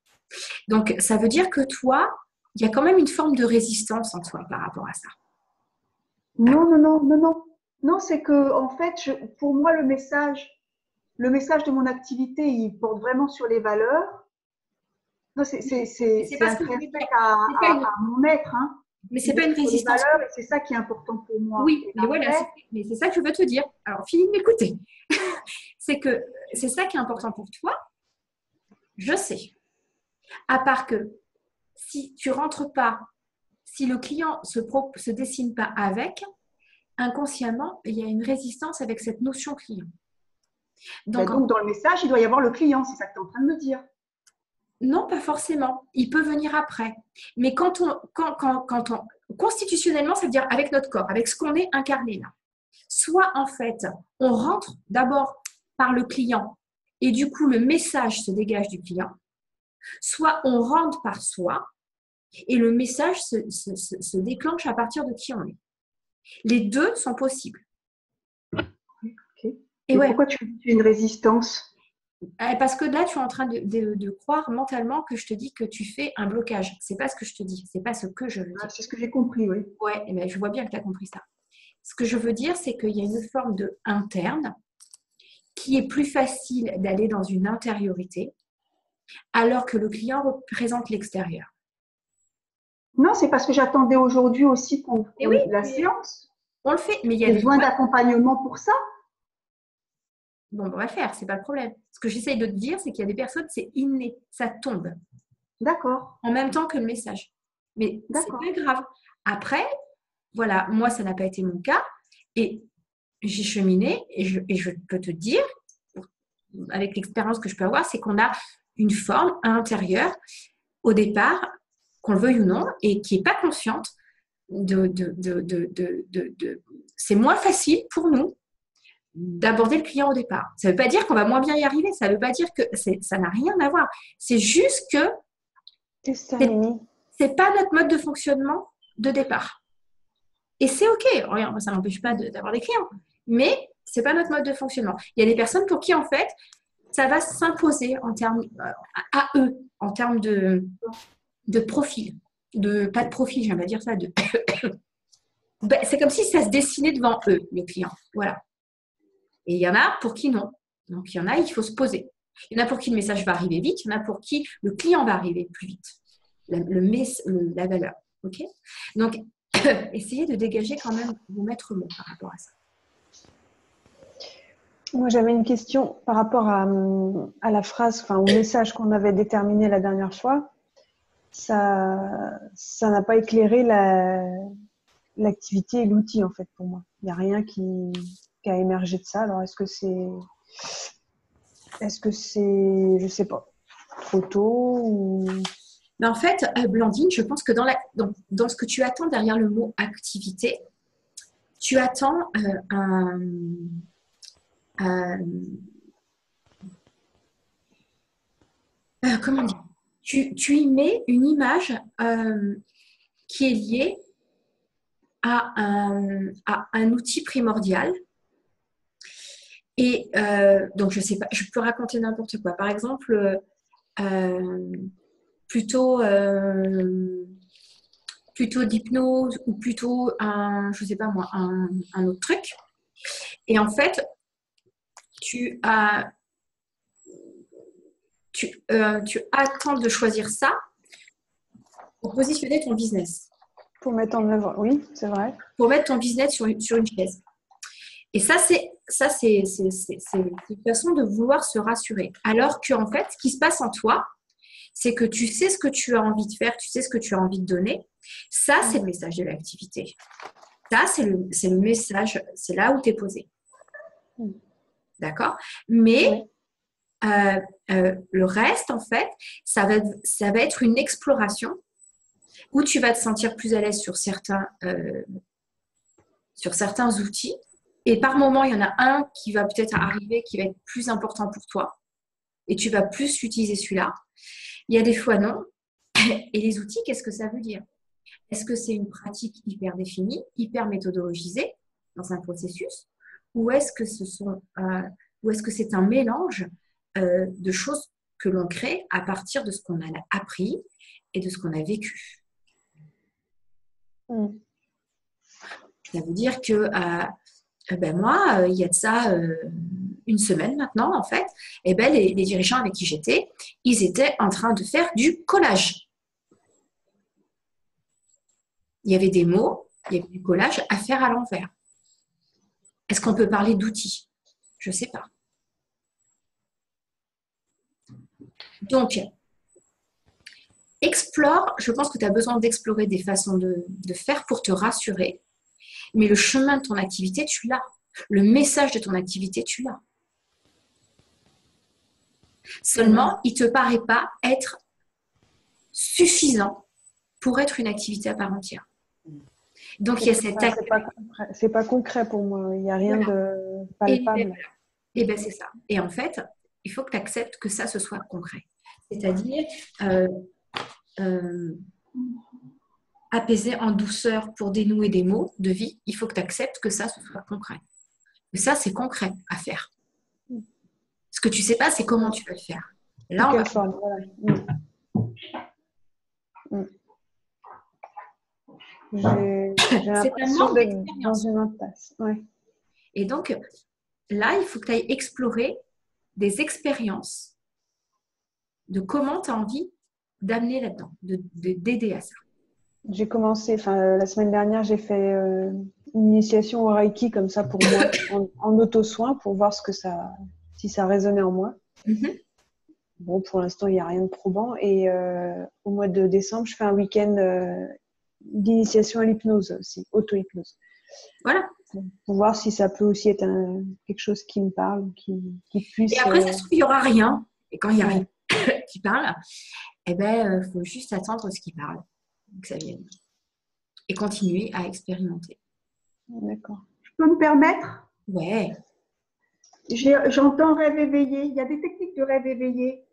S2: Donc, ça veut dire que toi, il y a quand même une forme de résistance en toi par rapport à ça.
S4: Non, c'est que en fait, pour moi, le message de mon activité, il porte vraiment sur les valeurs. Non, c'est un respect à mon maître. Hein.
S2: Mais c'est pas une résistance.
S4: C'est ça qui est important pour moi.
S2: Oui, mais voilà, mais c'est ça que je veux te dire. Alors, finis de m'écouter. C'est que c'est ça qui est important pour toi. Je sais. À part que si tu rentres pas, si le client se dessine pas avec, inconsciemment, il y a une résistance avec cette notion client.
S4: Donc dans le message, il doit y avoir le client, c'est ça que tu es en train de me dire.
S2: Non, pas forcément. Il peut venir après. Mais quand on constitutionnellement, ça veut dire avec notre corps, avec ce qu'on est incarné là. Soit en fait, on rentre d'abord par le client et du coup, le message se dégage du client. Soit on rentre par soi et le message se déclenche à partir de qui on est. Les deux sont possibles.
S4: Okay. Et pourquoi tu as une résistance?
S2: Parce que là, tu es en train de croire mentalement que je te dis que tu fais un blocage. Ce n'est pas ce que je te dis. Ce n'est pas ce que je veux dire.
S4: C'est ce que j'ai compris, oui.
S2: Ouais, mais je vois bien que tu as compris ça. Ce que je veux dire, c'est qu'il y a une forme de interne qui est plus facile d'aller dans une intériorité, alors que le client représente l'extérieur.
S4: Non, c'est parce que j'attendais aujourd'hui aussi qu'on
S2: Et oui,
S4: la séance.
S2: on le fait, mais il y a
S4: J'ai
S2: des
S4: besoin
S2: fois...
S4: d'accompagnement pour ça.
S2: Bon, on va le faire, c'est pas le problème. Ce que j'essaye de te dire, c'est qu'il y a des personnes, c'est inné, ça tombe
S4: D'accord,
S2: en même temps que le message. Mais c'est
S4: d'accord.
S2: pas grave. Après, voilà, moi, ça n'a pas été mon cas. Et j'ai cheminé et je peux te dire, avec l'expérience que je peux avoir, c'est qu'on a une forme intérieure au départ, qu'on le veuille ou non, et qui n'est pas consciente c'est moins facile pour nous d'aborder le client au départ. Ça ne veut pas dire qu'on va moins bien y arriver, ça ne veut pas dire que ça n'a rien à voir. C'est juste que
S3: C'est ça, Mimi.
S2: c'est pas notre mode de fonctionnement de départ. Et c'est OK. Regarde, ça n'empêche pas d'avoir des clients. Mais ce n'est pas notre mode de fonctionnement. Il y a des personnes pour qui, en fait, ça va s'imposer en termes à eux, en termes de profil. Pas de profil, j'aimerais dire ça. C'est comme si ça se dessinait devant eux, le client. Voilà. Et il y en a pour qui non. Donc, il y en a, il faut se poser. Il y en a pour qui le message va arriver vite. Il y en a pour qui le client va arriver plus vite. La valeur. OK ? Donc, essayez de dégager quand même vos maîtres mots par rapport à ça.
S3: Moi, j'avais une question par rapport à la phrase, enfin au message qu'on avait déterminé la dernière fois. Ça n'a pas éclairé l'activité et l'outil, en fait, pour moi. Il n'y a rien qui a émergé de ça. Alors, est-ce que c'est, je sais pas, photo ou...
S2: Mais en fait, Blandine, je pense que dans ce que tu attends derrière le mot activité, tu attends comment dire, tu y mets une image qui est liée à un outil primordial. Et donc, je sais pas, je peux raconter n'importe quoi. Par exemple, plutôt d'hypnose ou plutôt je sais pas moi, un autre truc. Et en fait, tu attends de choisir ça pour positionner ton business.
S3: Pour mettre en œuvre, oui, c'est vrai.
S2: Pour mettre ton business sur une chaise. Et ça, c'est une façon de vouloir se rassurer. Alors qu'en fait, ce qui se passe en toi, c'est que tu sais ce que tu as envie de faire, tu sais ce que tu as envie de donner. Ça, c'est le message de l'activité. Ça, c'est le message, c'est là où tu es posé. D'accord ? Mais le reste, en fait, ça va être une exploration où tu vas te sentir plus à l'aise sur certains outils. Et par moment, il y en a un qui va peut-être arriver, qui va être plus important pour toi. Et tu vas plus utiliser celui-là. Il y a des fois, non. Et les outils, qu'est-ce que ça veut dire ? Est-ce que c'est une pratique hyper définie, hyper méthodologisée dans un processus ? Ou est-ce que c'est un mélange de choses que l'on crée à partir de ce qu'on a appris et de ce qu'on a vécu ? Ça veut dire que moi, il y a de ça une semaine maintenant, en fait, les dirigeants avec qui j'étais, ils étaient en train de faire du collage. Il y avait des mots, il y avait du collage à faire à l'envers. Est-ce qu'on peut parler d'outils ? Je ne sais pas. Donc, explore, je pense que tu as besoin d'explorer des façons de faire pour te rassurer. Mais le chemin de ton activité, tu l'as. Le message de ton activité, tu l'as. Seulement, il ne te paraît pas être suffisant pour être une activité à part entière. Donc, il y a cette
S3: c'est pas concret pour moi. Il n'y a rien de palpable.
S2: Et bien, c'est ça. Et en fait, il faut que tu acceptes que ça, ce soit concret. C'est-à-dire apaiser en douceur pour dénouer des mots de vie, il faut que tu acceptes que ça, ce soit concret. Et ça, c'est concret à faire. Ce que tu ne sais pas, c'est comment tu vas le faire. Là,
S3: quelle forme, voilà. J'ai l'impression
S2: manque
S3: d'être dans
S2: d'expérience.
S3: une impasse. Ouais.
S2: Et donc, là, il faut que tu ailles explorer des expériences de comment tu as envie d'amener là-dedans, d'aider à ça.
S3: J'ai commencé, la semaine dernière, j'ai fait une initiation au Reiki comme ça pour moi, en auto-soin, pour voir si ça résonnait en moi.
S2: Mhm.
S3: Bon, pour l'instant, il n'y a rien de probant. Et au mois de décembre, je fais un week-end d'initiation à l'hypnose aussi, auto-hypnose.
S2: Voilà.
S3: Pour voir si ça peut aussi être quelque chose qui me parle, qui puisse.
S2: Et après, ça se trouve, il n'y aura rien. Et quand il n'y a
S3: Ouais.
S2: rien qui parle, eh ben, faut juste attendre ce qui parle, que ça vienne. Et continuer à expérimenter.
S3: D'accord.
S4: Je peux me permettre?
S2: Ouais.
S4: J'entends rêve éveillé. Il y a des techniques de rêve éveillé.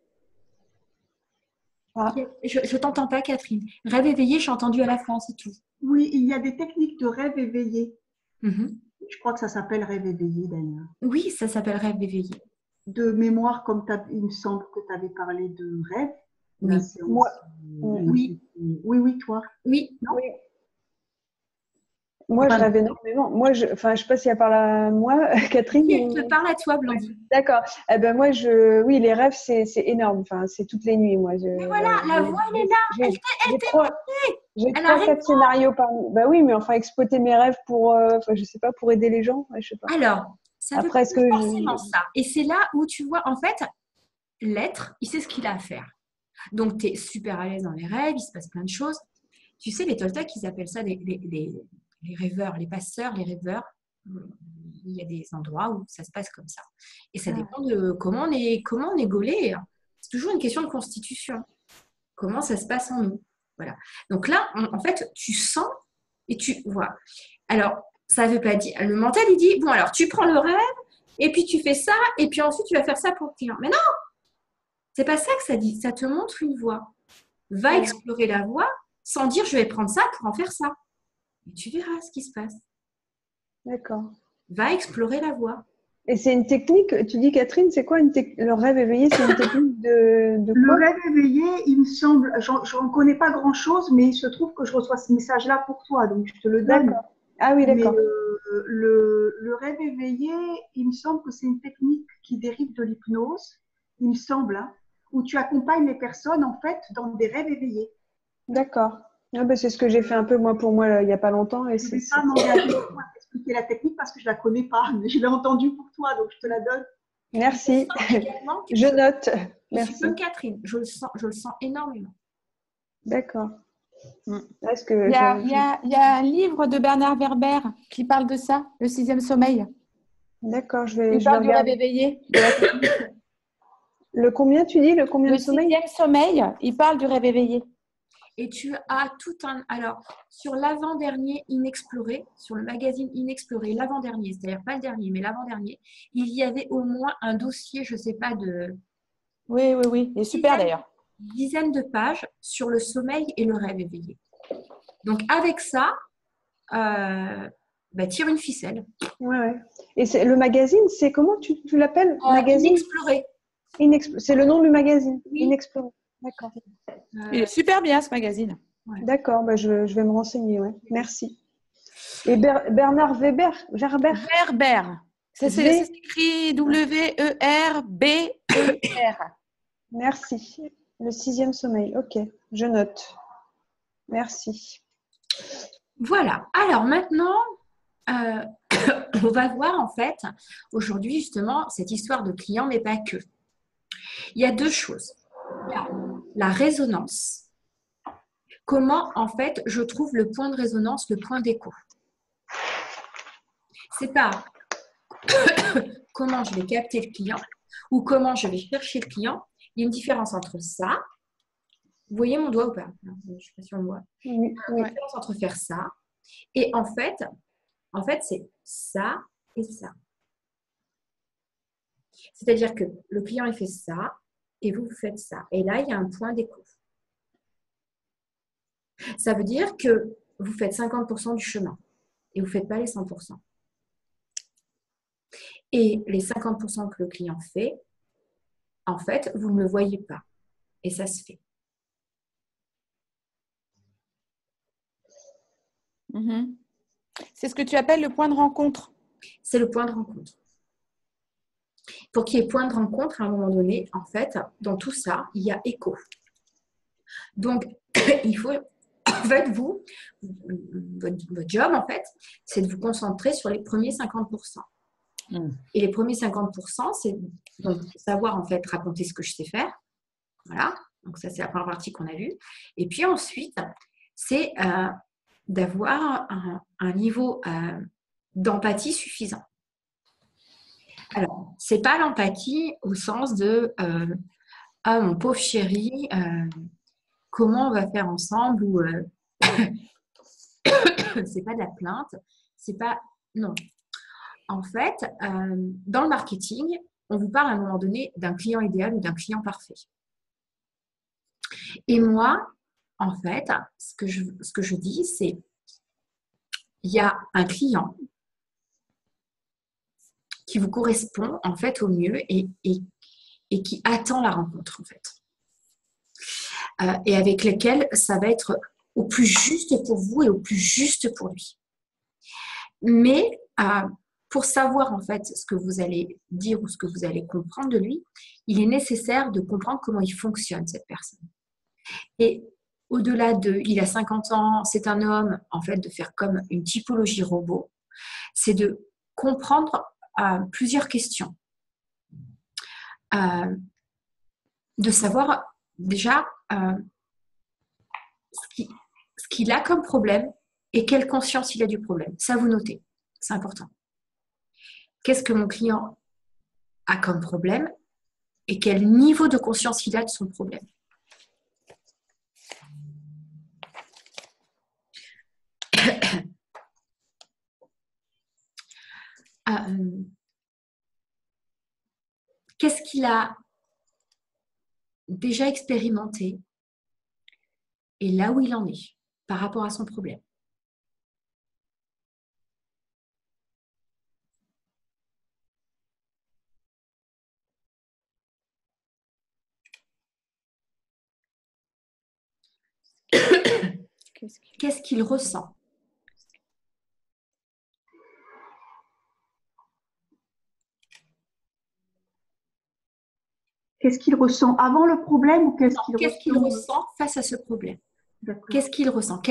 S3: Ah,
S2: Je t'entends pas, Catherine. Rêve éveillé, j'ai entendu à la fin, c'est tout.
S4: Oui, il y a des techniques de rêve éveillé.
S2: Mhm.
S4: Je crois que ça s'appelle rêve éveillé d'ailleurs.
S2: Oui, ça s'appelle rêve éveillé.
S4: De mémoire, comme il me semble que tu avais parlé de rêve.
S2: Oui.
S4: La séance,
S3: moi,
S2: Oui.
S4: Oui, toi.
S2: Oui.
S4: Non?
S3: oui. Moi, je rêve énormément. Moi, je sais pas s'il y a par là, moi, Catherine.
S2: Oui, je te parle à toi, Blandine.
S3: D'accord. Eh ben moi, oui, les rêves, c'est énorme. Enfin, c'est toutes les nuits, moi.
S2: Mais voilà, la voix, elle est là.
S3: J'ai trois, quatre scénarios par nuit. Bah oui, mais enfin, exploiter mes rêves pour, je sais pas, pour aider les gens. Ouais, je sais pas.
S2: Alors, ça veut
S3: Après,
S2: pas
S3: est-ce
S2: dire
S3: que
S2: forcément ça. Et c'est là où tu vois, en fait, l'être, il sait ce qu'il a à faire. Donc, tu es super à l'aise dans les rêves, il se passe plein de choses. Tu sais, les Toltecs, ils appellent ça les rêveurs, les passeurs, les rêveurs. Il y a des endroits où ça se passe comme ça. Et ça dépend de comment on est gaulé. C'est toujours une question de constitution. Comment ça se passe en nous. Voilà. Donc là, en fait, tu sens et tu vois. Alors, ça ne veut pas dire. Le mental, il dit bon, alors tu prends le rêve et puis tu fais ça et puis ensuite tu vas faire ça pour le client. Mais non, c'est pas ça que ça dit. Ça te montre une voie. Va explorer la voie sans dire je vais prendre ça pour en faire ça. Et tu verras ce qui se passe.
S3: D'accord.
S2: Va explorer la voie.
S3: Et c'est une technique, tu dis Catherine, c'est quoi le rêve éveillé? C'est une technique de
S4: Le
S3: quoi?
S4: rêve éveillé, il me semble, j'en connais pas grand-chose, mais il se trouve que je reçois ce message-là pour toi, donc je te le donne.
S3: D'accord. Ah oui,
S4: Mais
S3: d'accord.
S4: le rêve éveillé, il me semble que c'est une technique qui dérive de l'hypnose, il me semble, hein, où tu accompagnes les personnes en fait dans des rêves éveillés.
S3: D'accord. Ah ben, c'est ce que j'ai fait un peu moi pour moi là, il n'y a pas longtemps. Et
S4: Je ne vais pas m'engager pour expliquer la technique parce que je ne la connais pas, mais je l'ai entendue pour toi, donc je te la donne.
S3: Merci. Je note.
S2: Merci.
S3: Merci.
S2: Comme Catherine, je le sens énormément.
S3: D'accord.
S1: Il y a un livre de Bernard Werber qui parle de ça, le 6e sommeil.
S3: D'accord,
S1: Il parle du rêve éveillé.
S3: Le combien tu dis? Le combien de sommeil?
S1: Le 6e sommeil, il parle du rêve éveillé.
S2: Et tu as tout un... Alors, sur l'avant-dernier Inexploré, sur le magazine Inexploré, l'avant-dernier, c'est-à-dire pas le dernier, mais l'avant-dernier, il y avait au moins un dossier, je ne sais pas, de...
S1: Oui, il est super d'ailleurs.
S2: Dizaine de pages sur le sommeil et le rêve éveillé. Donc, avec ça, tire une ficelle.
S3: Ouais. Et le magazine, c'est comment tu l'appelles? Magazine
S2: Inexploré.
S3: C'est le nom du magazine.
S2: Oui.
S3: Inexploré. D'accord.
S1: Il est super bien ce magazine.
S2: Ouais.
S3: D'accord, je vais me renseigner. Ouais. Merci. Et Bernard Werber.
S1: Ça s'écrit W-E-R-B-E-R.
S3: Merci. Le 6e sommeil. Ok, je note. Merci.
S2: Voilà. Alors maintenant, on va voir en fait, aujourd'hui justement, cette histoire de client, mais pas que. Il y a deux choses. Il y a la résonance. Comment en fait je trouve le point de résonance, le point d'écho. C'est pas comment je vais capter le client ou comment je vais chercher le client. Il y a une différence entre ça. Vous voyez mon doigt ou pas? Je ne sais pas si on le voit.
S3: Oui.
S2: Il y a une différence entre faire ça et en fait c'est ça et ça. C'est-à-dire que le client il fait ça et vous faites ça. Et là, il y a un point d'écho. Ça veut dire que vous faites 50% du chemin et vous ne faites pas les 100%. Et les 50% que le client fait, en fait, vous ne le voyez pas. Et ça se fait.
S1: Mhm. C'est ce que tu appelles le point de rencontre.
S2: C'est le point de rencontre. Pour qu'il y ait point de rencontre, à un moment donné, en fait, dans tout ça, il y a écho. Donc, il faut, en fait, votre job, en fait, c'est de vous concentrer sur les premiers 50%. Et les premiers 50%, c'est donc savoir, en fait, raconter ce que je sais faire. Voilà. Donc, ça, c'est la première partie qu'on a vue. Et puis ensuite, c'est d'avoir un niveau d'empathie suffisant. Alors, ce n'est pas l'empathie au sens de ah, mon pauvre chéri, comment on va faire ensemble ou c'est pas de la plainte, c'est pas. Non. En fait, dans le marketing, on vous parle à un moment donné d'un client idéal ou d'un client parfait. Et moi, en fait, ce que je dis, c'est il y a un client qui vous correspond en fait au mieux et qui attend la rencontre en fait. Et avec lesquels ça va être au plus juste pour vous et au plus juste pour lui. Mais pour savoir en fait ce que vous allez dire ou ce que vous allez comprendre de lui, il est nécessaire de comprendre comment il fonctionne cette personne. Et au-delà de, il a 50 ans, c'est un homme, en fait, de faire comme une typologie robot, c'est de comprendre plusieurs questions. De savoir déjà ce qu'il a comme problème et quelle conscience il a du problème. Ça, vous notez, c'est important. Qu'est-ce que mon client a comme problème et quel niveau de conscience il a de son problème. Qu'est-ce qu'il a déjà expérimenté et là où il en est par rapport à son problème. Qu'est-ce qu'il ressent?
S4: Qu'est-ce qu'il ressent avant le problème ou qu'est-ce
S2: qu'il ressent face à ce problème? Qu'est-ce qu'il ressent?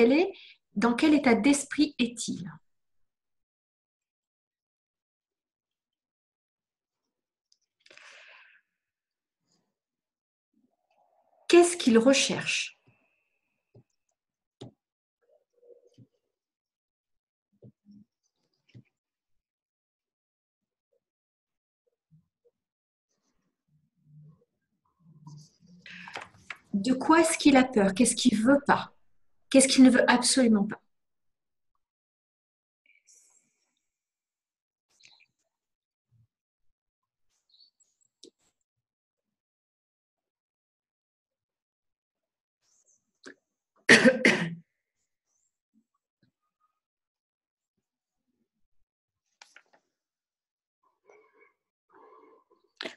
S2: Dans quel état d'esprit est-il? Qu'est-ce qu'il recherche? De quoi est-ce qu'il a peur? Qu'est-ce qu'il ne veut pas? Qu'est-ce qu'il ne veut absolument pas?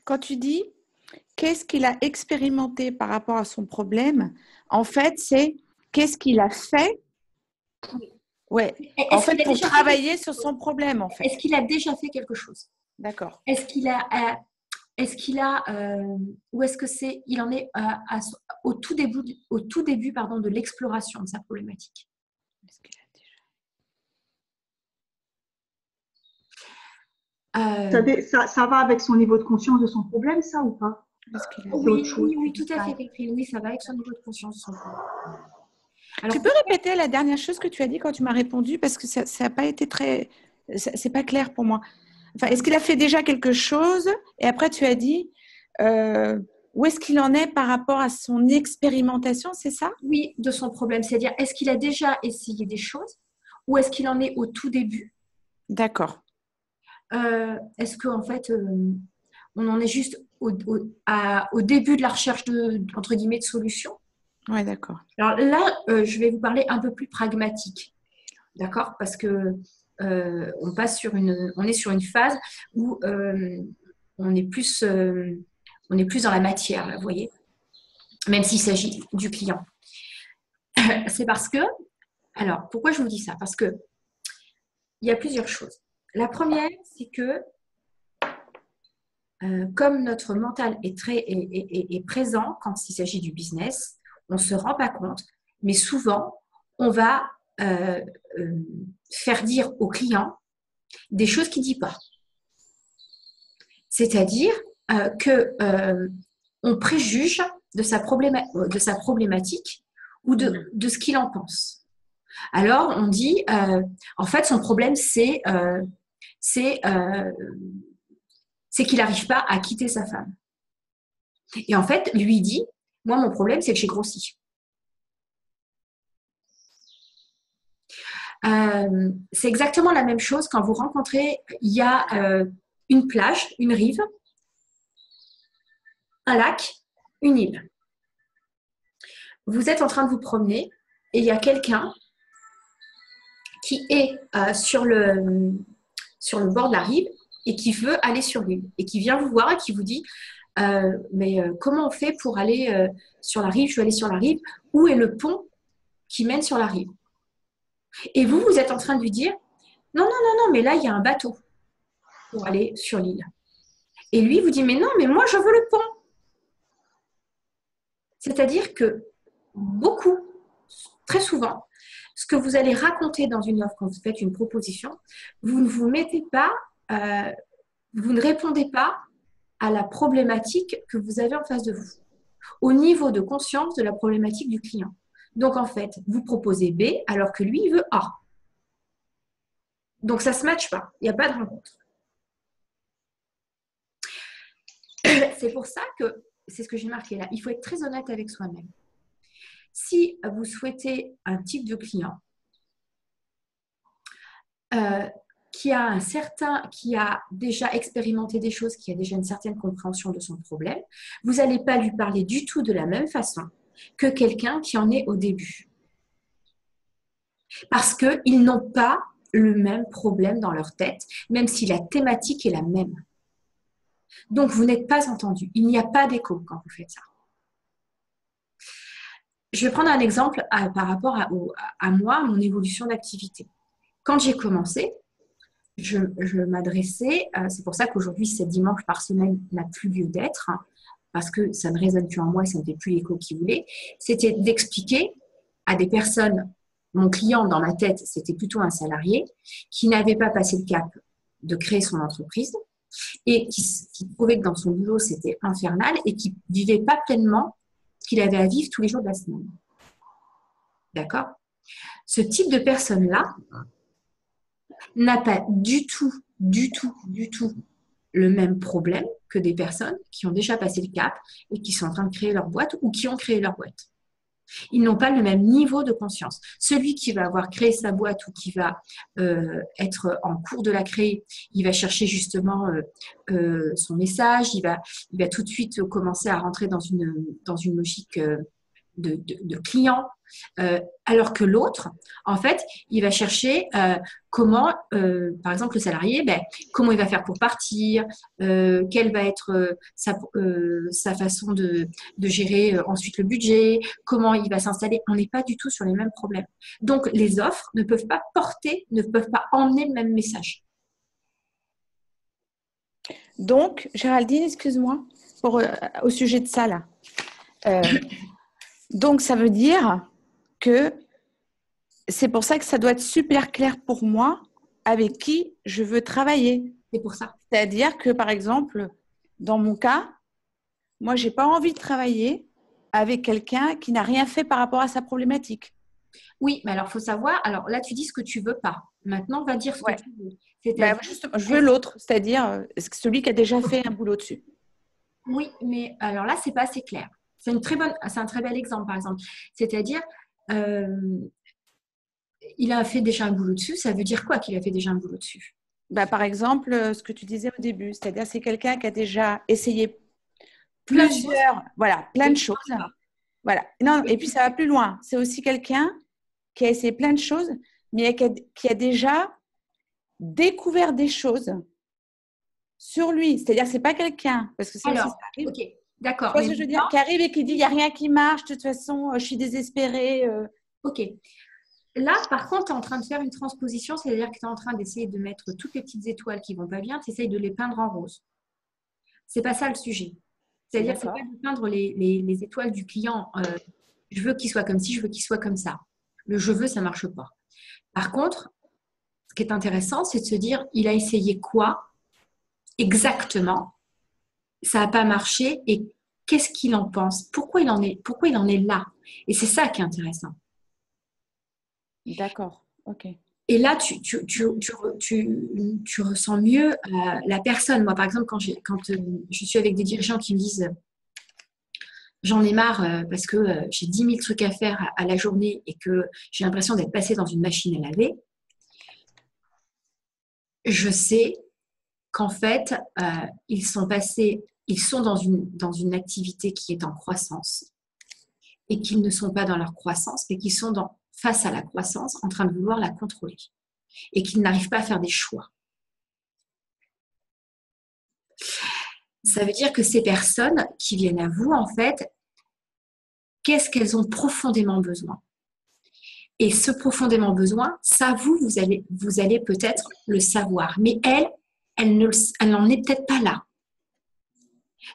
S1: Quand tu dis qu'est-ce qu'il a expérimenté par rapport à son problème, en fait, c'est qu'est-ce qu'il a fait ouais. En fait, pour travailler sur son problème, en fait.
S2: Est-ce qu'il a déjà fait quelque chose?
S1: D'accord.
S2: Est-ce qu'il a ou est-ce que c'est, il en est au tout début de l'exploration de sa problématique?
S1: Est-ce qu'il a
S4: déjà... ça va avec son niveau de conscience de son problème, ça ou pas?
S2: Oui, tout à fait, Catherine. Oui, ça va avec son niveau de conscience de son problème.
S1: Alors, tu peux répéter la dernière chose que tu as dit quand tu m'as répondu parce que ça n'a pas été très... C'est pas clair pour moi. Enfin, est-ce qu'il a fait déjà quelque chose? Et après, tu as dit où est-ce qu'il en est par rapport à son expérimentation, c'est ça?
S2: Oui, de son problème. C'est-à-dire, est-ce qu'il a déjà essayé des choses ou est-ce qu'il en est au tout début?
S1: D'accord.
S2: Est-ce qu'en fait, on en est juste au début de la recherche entre guillemets, de solutions?
S1: Oui, d'accord.
S2: Alors là, je vais vous parler un peu plus pragmatique, d'accord? Parce que on est sur une phase où on est plus dans la matière, là, vous voyez, même s'il s'agit du client. C'est parce que Alors, pourquoi je vous dis ça? Parce que il y a plusieurs choses. La première, c'est que comme notre mental est présent quand il s'agit du business, on ne se rend pas compte, mais souvent, on va faire dire au client des choses qu'il ne dit pas. C'est-à-dire qu'on préjuge de sa problématique ou de ce qu'il en pense. Alors, on dit, en fait, son problème, c'est qu'il n'arrive pas à quitter sa femme. Et en fait, lui dit, moi, mon problème, c'est que j'ai grossi. C'est exactement la même chose quand vous rencontrez, il y a une plage, une rive, un lac, une île. Vous êtes en train de vous promener et il y a quelqu'un qui est sur le bord de la rive et qui veut aller sur l'île et qui vient vous voir et qui vous dit comment on fait pour aller sur la rive? Je veux aller sur la rive. Où est le pont qui mène sur la rive? Et vous êtes en train de lui dire non, mais là, il y a un bateau pour aller sur l'île. Et lui vous dit mais non, mais moi, je veux le pont. C'est-à-dire que très souvent, ce que vous allez raconter dans une offre quand vous faites une proposition, vous ne vous mettez pas, vous ne répondez pas à la problématique que vous avez en face de vous, au niveau de conscience de la problématique du client. Donc, en fait, vous proposez B alors que lui, il veut A. Donc, ça ne se matche pas. Il n'y a pas de rencontre. C'est pour ça que, c'est ce que j'ai marqué là, il faut être très honnête avec soi-même. Si vous souhaitez un type de client qui a déjà expérimenté des choses, qui a déjà une certaine compréhension de son problème, vous n'allez pas lui parler du tout de la même façon que quelqu'un qui en est au début. Parce qu'ils n'ont pas le même problème dans leur tête, même si la thématique est la même. Donc, vous n'êtes pas entendu. Il n'y a pas d'écho quand vous faites ça. Je vais prendre un exemple par rapport à moi, mon évolution d'activité. Quand j'ai commencé, je m'adressais, c'est pour ça qu'aujourd'hui, 7 dimanches par semaine n'a plus lieu d'être, parce que ça ne résonne plus en moi et ça ne fait plus l'écho qu'il voulait, c'était d'expliquer à des personnes, mon client dans ma tête, c'était plutôt un salarié, qui n'avait pas passé le cap de créer son entreprise et qui trouvait que dans son boulot, c'était infernal et qui ne vivait pas pleinement ce qu'il avait à vivre tous les jours de la semaine. D'accord? Ce type de personne-là n'a pas du tout le même problème que des personnes qui ont déjà passé le cap et qui sont en train de créer leur boîte ou qui ont créé leur boîte. Ils n'ont pas le même niveau de conscience. Celui qui va avoir créé sa boîte ou qui va être en cours de la créer, il va chercher justement son message, il va tout de suite commencer à rentrer dans une logique de client, alors que l'autre, en fait, il va chercher comment, par exemple, le salarié, comment il va faire pour partir, quelle va être sa façon de gérer ensuite le budget, comment il va s'installer. On n'est pas du tout sur les mêmes problèmes. Donc, les offres ne peuvent pas emmener le même message.
S1: Donc, Géraldine, excuse-moi, au sujet de ça, là. Donc, ça veut dire que c'est pour ça que ça doit être super clair pour moi avec qui je veux travailler.
S2: C'est pour ça.
S1: C'est-à-dire que, par exemple, dans mon cas, moi, je n'ai pas envie de travailler avec quelqu'un qui n'a rien fait par rapport à sa problématique.
S2: Oui, mais alors, il faut savoir, alors là, tu dis ce que tu ne veux pas. Maintenant, on va dire ce que tu veux.
S1: Justement, je veux l'autre, c'est-à-dire celui qui a déjà fait un boulot dessus.
S2: Oui, mais alors là, ce n'est pas assez clair. C'est un très bel exemple, par exemple. C'est-à-dire, il a fait déjà un boulot dessus. Ça veut dire quoi qu'il a fait déjà un boulot dessus?
S1: Par exemple, ce que tu disais au début, c'est-à-dire c'est quelqu'un qui a déjà essayé plein de choses. Voilà. Non, et puis ça va plus loin. C'est aussi quelqu'un qui a essayé plein de choses, mais qui a déjà découvert des choses sur lui. C'est-à-dire c'est pas quelqu'un, parce que c'est
S2: alors,
S1: aussi ça arrive.
S2: ok. D'accord.
S1: Tu vois ce que je veux dire? Qui arrive et qui dit il n'y a rien qui marche, de toute façon, je suis désespérée.
S2: Ok. là, par contre, tu es en train de faire une transposition, c'est-à-dire que tu es en train d'essayer de mettre toutes les petites étoiles qui vont pas bien, tu essayes de les peindre en rose. C'est pas ça le sujet. C'est-à-dire, c'est pas de peindre les étoiles du client. Je veux qu'il soit comme ci, je veux qu'il soit comme ça. Le je veux, ça marche pas. Par contre, ce qui est intéressant, c'est de se dire, il a essayé quoi exactement, ça n'a pas marché et qu'est-ce qu'il en pense, pourquoi il en est là. Et c'est ça qui est intéressant.
S1: D'accord, ok.
S2: Et là, tu ressens mieux la personne. Moi, par exemple, quand je suis avec des dirigeants qui me disent j'en ai marre parce que j'ai 10 000 trucs à faire à la journée et que j'ai l'impression d'être passée dans une machine à laver, je sais qu'en fait, ils sont dans une activité qui est en croissance et qu'ils ne sont pas dans leur croissance, mais qu'ils sont face à la croissance en train de vouloir la contrôler et qu'ils n'arrivent pas à faire des choix. Ça veut dire que ces personnes qui viennent à vous, en fait, qu'est-ce qu'elles ont profondément besoin? Et ce profondément besoin, ça, vous allez peut-être le savoir, mais elle n'en est peut-être pas là.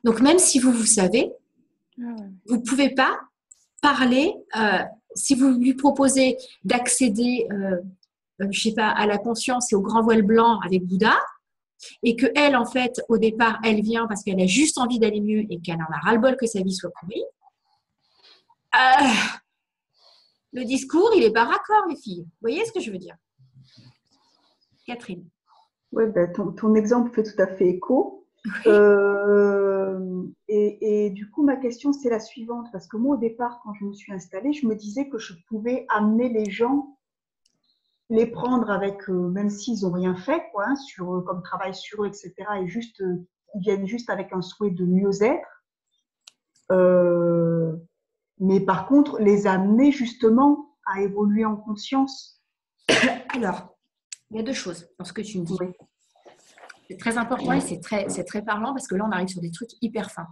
S2: Donc, même si vous savez, vous ne pouvez pas parler, si vous lui proposez d'accéder, je sais pas, à la conscience et au grand voile blanc avec Bouddha, et qu'elle, en fait, au départ, elle vient parce qu'elle a juste envie d'aller mieux et qu'elle en a ras-le-bol que sa vie soit pourrie, le discours, il n'est pas raccord, les filles. Vous voyez ce que je veux dire? Catherine.
S4: Oui, ben, ton exemple fait tout à fait écho.
S2: Oui.
S4: Et du coup, ma question, c'est la suivante. Parce que moi, au départ, quand je me suis installée, je me disais que je pouvais amener les gens, les prendre avec, même s'ils n'ont rien fait, quoi, hein, comme travail sur eux, etc. Et juste, ils viennent juste avec un souhait de mieux-être. Mais par contre, les amener justement à évoluer en conscience.
S2: Alors, il y a deux choses dans ce que tu me dis.
S4: Oui.
S2: C'est très important et c'est très parlant parce que là, on arrive sur des trucs hyper fins.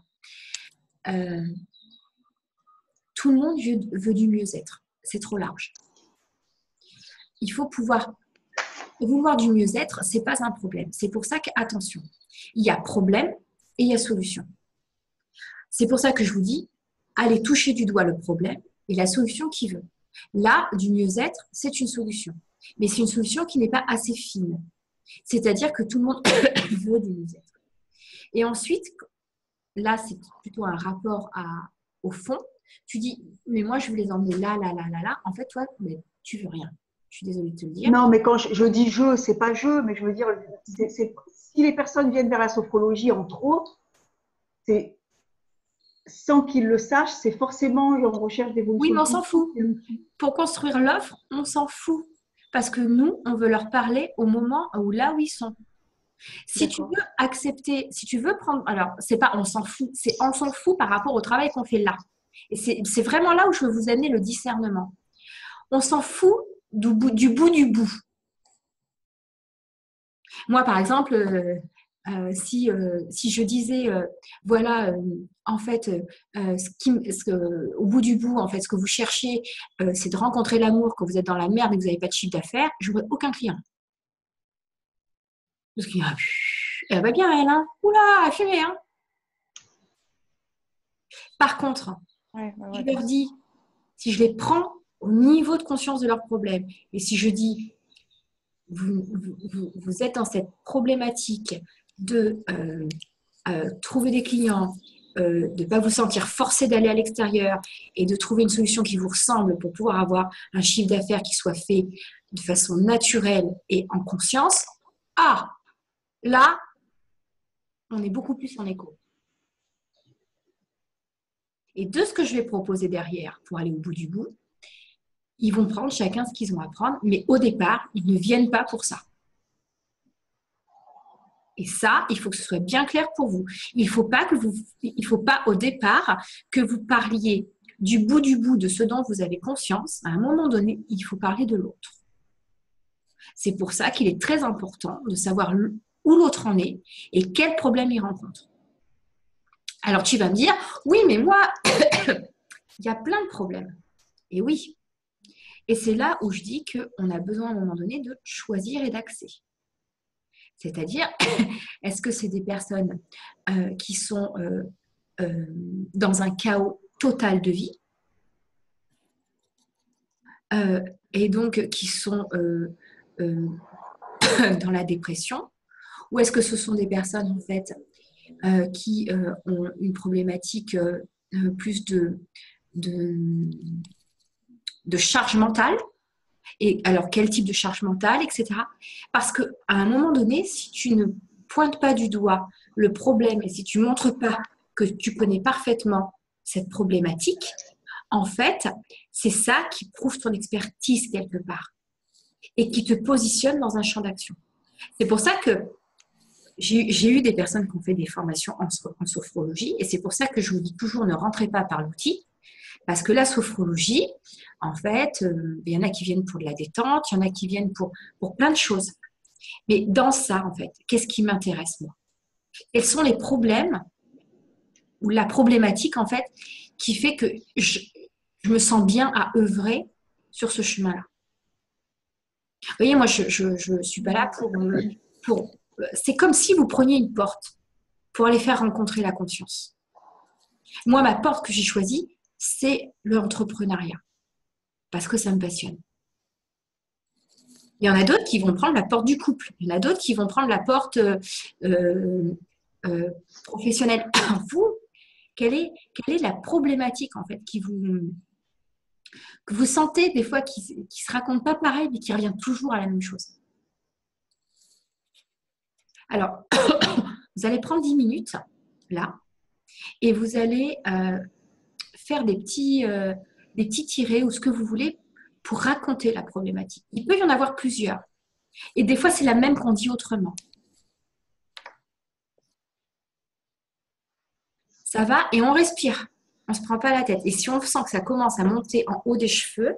S2: Tout le monde veut du mieux-être. C'est trop large. Il faut vouloir du mieux-être, ce n'est pas un problème. C'est pour ça qu'attention, il y a problème et il y a solution. C'est pour ça que je vous dis, allez toucher du doigt le problème et la solution qui veut. Là, du mieux-être, c'est une solution. Mais c'est une solution qui n'est pas assez fine. C'est-à-dire que tout le monde veut du mieux-être. Et ensuite, là, c'est plutôt un rapport au fond. Tu dis, mais moi, je veux les emmener là. En fait, toi, mais tu veux rien. Je suis désolée de te le dire.
S4: Non, mais quand je dis je, c'est pas je, mais je veux dire, si les personnes viennent vers la sophrologie, entre autres, c'est sans qu'ils le sachent, c'est forcément en recherche d'évolution.
S2: Oui, mais on s'en fout. Pour construire l'offre, on s'en fout. Parce que nous, on veut leur parler au moment là où ils sont. Si tu veux accepter, si tu veux prendre… Alors, c'est pas on s'en fout, c'est on s'en fout par rapport au travail qu'on fait là. Et c'est vraiment là où je veux vous amener le discernement. On s'en fout du bout du bout. Moi, par exemple… si je disais, voilà, en fait, au bout du bout, en fait, ce que vous cherchez, c'est de rencontrer l'amour, que vous êtes dans la merde et que vous n'avez pas de chiffre d'affaires, je n'aurai aucun client. Parce qu'il y a, elle va bien, elle, hein. Oula, fumée, hein. Par contre, je leur dis, si je les prends au niveau de conscience de leurs problèmes, et si je dis, vous êtes dans cette problématique de trouver des clients, de ne pas vous sentir forcé d'aller à l'extérieur et de trouver une solution qui vous ressemble pour pouvoir avoir un chiffre d'affaires qui soit fait de façon naturelle et en conscience, là, on est beaucoup plus en écho. Et de ce que je vais proposer derrière pour aller au bout du bout, ils vont prendre chacun ce qu'ils ont à prendre, mais au départ, ils ne viennent pas pour ça. Et ça, il faut que ce soit bien clair pour vous. Il ne faut pas au départ que vous parliez du bout de ce dont vous avez conscience. À un moment donné, il faut parler de l'autre. C'est pour ça qu'il est très important de savoir où l'autre en est et quel problème il rencontre. Alors tu vas me dire, oui, mais moi, il y a plein de problèmes. Et oui, Et c'est là où je dis qu'on a besoin à un moment donné de choisir et d'axer. C'est-à-dire, est-ce que c'est des personnes qui sont dans un chaos total de vie et donc qui sont dans la dépression, ou est-ce que ce sont des personnes en fait qui ont une problématique plus de charge mentale? Et alors, quel type de charge mentale, etc. Parce qu'à un moment donné, si tu ne pointes pas du doigt le problème et si tu ne montres pas que tu connais parfaitement cette problématique, en fait, c'est ça qui prouve ton expertise quelque part et qui te positionne dans un champ d'action. C'est pour ça que j'ai eu des personnes qui ont fait des formations en sophrologie et c'est pour ça que je vous dis toujours ne rentrez pas par l'outil. Parce que la sophrologie, en fait, il y en a qui viennent pour de la détente, il y en a qui viennent pour plein de choses. Mais dans ça, en fait, qu'est-ce qui m'intéresse, moi? Quels sont les problèmes ou la problématique, en fait, qui fait que je me sens bien à œuvrer sur ce chemin-là? Vous voyez, moi, je ne suis pas là pour... C'est comme si vous preniez une porte pour aller faire rencontrer la conscience. Moi, ma porte que j'ai choisie, c'est l'entrepreneuriat, parce que ça me passionne. Il y en a d'autres qui vont prendre la porte du couple. Il y en a d'autres qui vont prendre la porte professionnelle. Vous, quelle est la problématique, en fait, que vous sentez des fois qui ne se raconte pas pareil, mais qui revient toujours à la même chose? Alors, vous allez prendre 10 minutes, là, et vous allez faire des petits tirés ou ce que vous voulez pour raconter la problématique. Il peut y en avoir plusieurs. Et des fois, c'est la même qu'on dit autrement. Ça va et on respire. On ne se prend pas la tête. Et si on sent que ça commence à monter en haut des cheveux,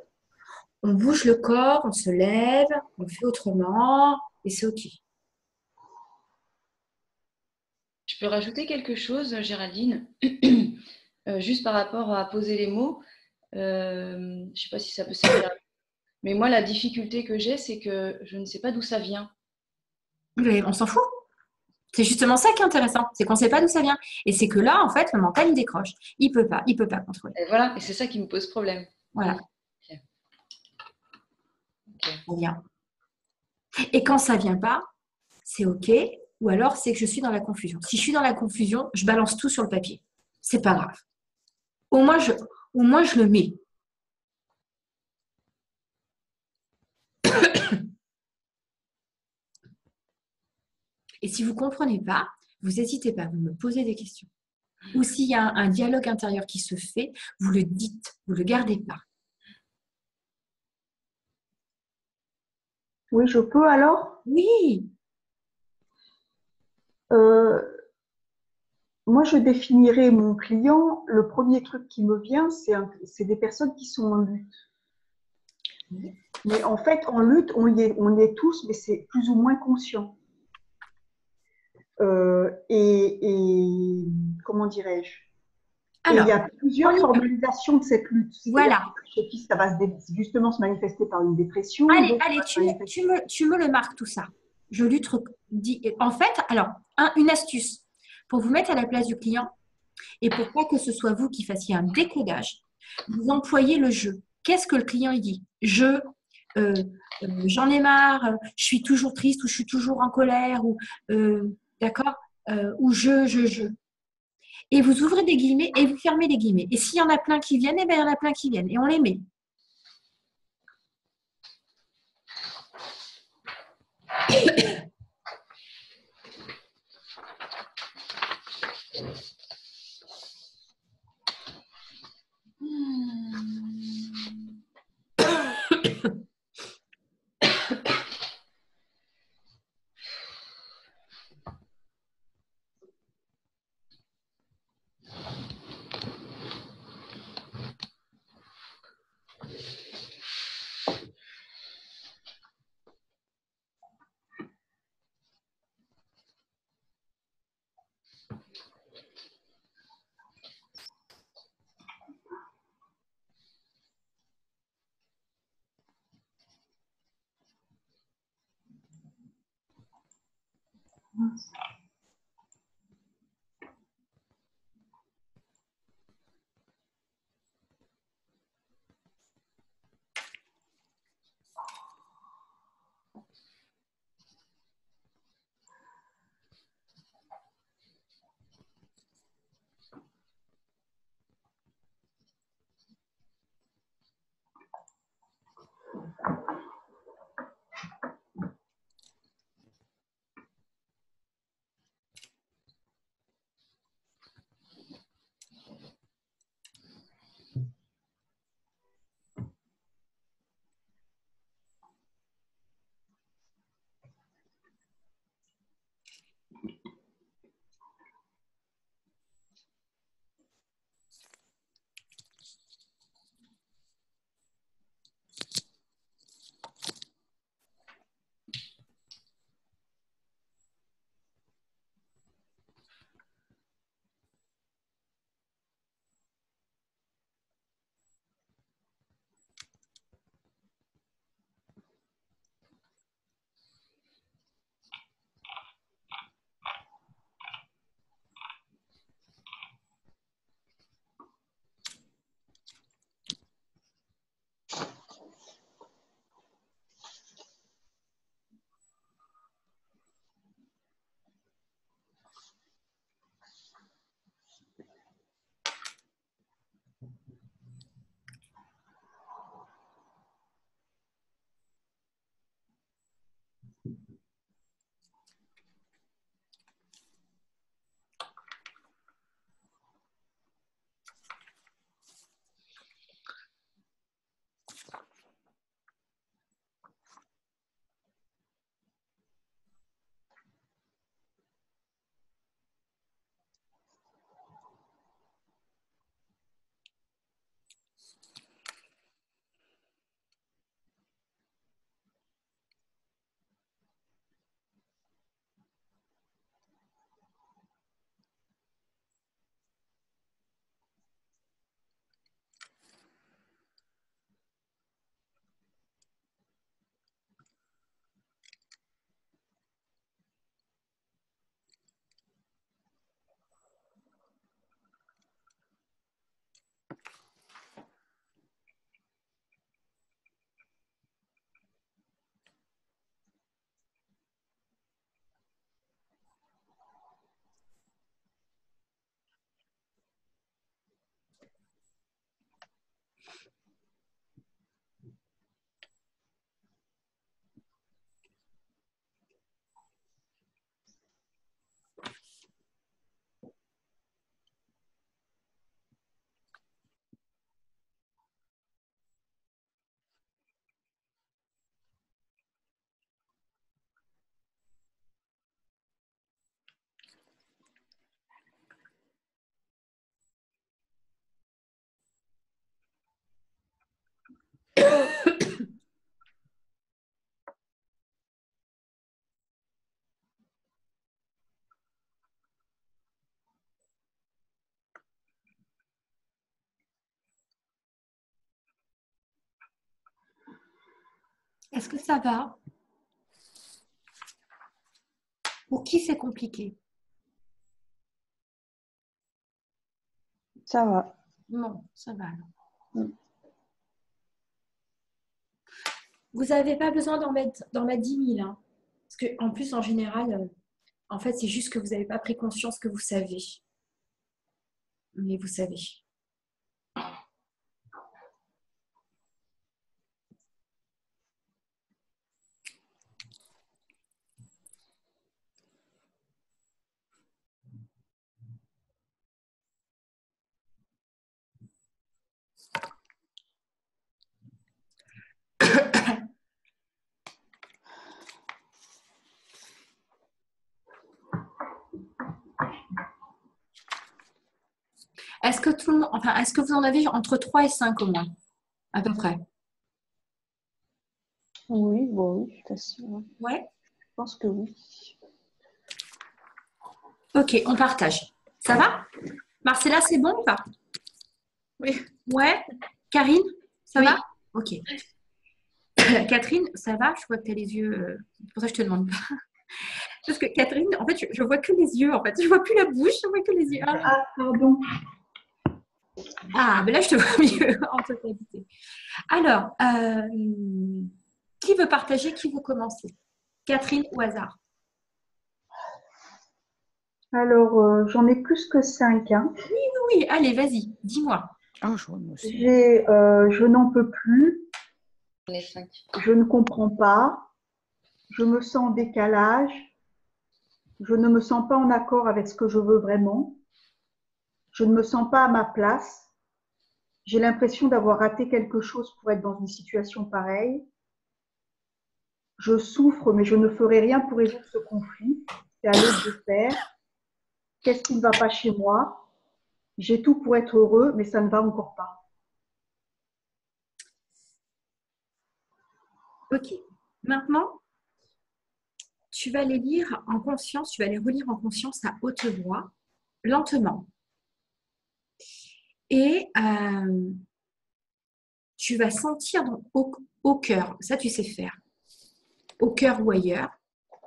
S2: on bouge le corps, on se lève, on fait autrement et c'est OK.
S5: Je peux rajouter quelque chose, Géraldine, juste par rapport à poser les mots. Je ne sais pas si ça peut servir. Mais moi, la difficulté que j'ai, c'est que je ne sais pas d'où ça vient.
S2: Mais on s'en fout. C'est justement ça qui est intéressant, c'est qu'on ne sait pas d'où ça vient. Et c'est que là, en fait, le mental, il décroche. Il peut pas contrôler.
S5: Et voilà, et c'est ça qui me pose problème.
S2: Voilà.
S5: Okay.
S2: Ça vient. Et quand ça vient pas, c'est OK. Ou alors, c'est que je suis dans la confusion. Si je suis dans la confusion, je balance tout sur le papier. C'est pas grave. Au moins, je le mets. Et si vous ne comprenez pas, vous n'hésitez pas, vous me posez des questions. Ou s'il y a un dialogue intérieur qui se fait, vous le dites, vous ne le gardez pas.
S4: Oui, je peux alors?
S2: Oui.
S4: Moi, je définirais mon client. Le premier truc qui me vient, c'est des personnes qui sont en lutte. Mais en fait, en lutte, on y est tous, mais c'est plus ou moins conscient. Et comment dirais-je? Et il y a plusieurs formalisations de cette lutte.
S2: Voilà.
S4: Chez qui ça va justement se manifester par une dépression.
S2: Allez, tu me le marques tout ça. Je lutte. En fait, alors, une astuce pour vous mettre à la place du client et pour pas que ce soit vous qui fassiez un décodage, vous employez le je. Qu'est-ce que le client il dit? J'en ai marre, je suis toujours triste ou je suis toujours en colère ou d'accord, ou je. Et vous ouvrez des guillemets et vous fermez les guillemets. Et s'il y en a plein qui viennent, eh bien, il y en a plein qui viennent et on les met. Est-ce que ça va? Pour qui c'est compliqué?
S3: Ça va.
S2: Non, ça va alors.
S3: Mm.
S2: Vous n'avez pas besoin d'en mettre 10 000. Hein. Parce qu'en plus, en général, en fait, c'est juste que vous n'avez pas pris conscience que vous savez. Mais vous savez. Est-ce que tout le monde, enfin, est-ce que vous en avez entre 3 et 5 au moins, à peu près?
S3: Oui, bon, oui, je t'assure.
S2: Ouais.
S3: Je pense que oui.
S2: Ok, on partage. Ça va? Marcella, c'est bon ou pas?
S1: Oui.
S2: Ouais. Karine, ça
S1: Oui.
S2: va? Ok. Catherine, ça va? Je vois que tu as les yeux. C'est pour ça que je te demande. Parce que Catherine, en fait, je vois que les yeux, en fait. Je vois plus la bouche, je vois que les yeux.
S4: Ah, pardon.
S2: Ah, mais là, je te vois mieux en totalité. Alors, qui veut partager, qui veut commencer? Catherine, au hasard.
S4: Alors, j'en ai plus que 5. Hein.
S2: Oui, allez, vas-y, dis-moi.
S1: Ah, je vois, moi aussi.
S4: Je n'en peux plus,
S5: On est 5.
S4: je ne comprends pas, je me sens en décalage, je ne me sens pas en accord avec ce que je veux vraiment, je ne me sens pas à ma place, j'ai l'impression d'avoir raté quelque chose pour être dans une situation pareille, je souffre mais je ne ferai rien pour résoudre ce conflit, c'est à l'autre de faire, qu'est-ce qui ne va pas chez moi, j'ai tout pour être heureux mais ça ne va encore pas.
S2: Ok. Maintenant, tu vas les lire en conscience, tu vas les relire en conscience à haute voix, lentement. Et tu vas sentir au cœur, ça tu sais faire, au cœur ou ailleurs,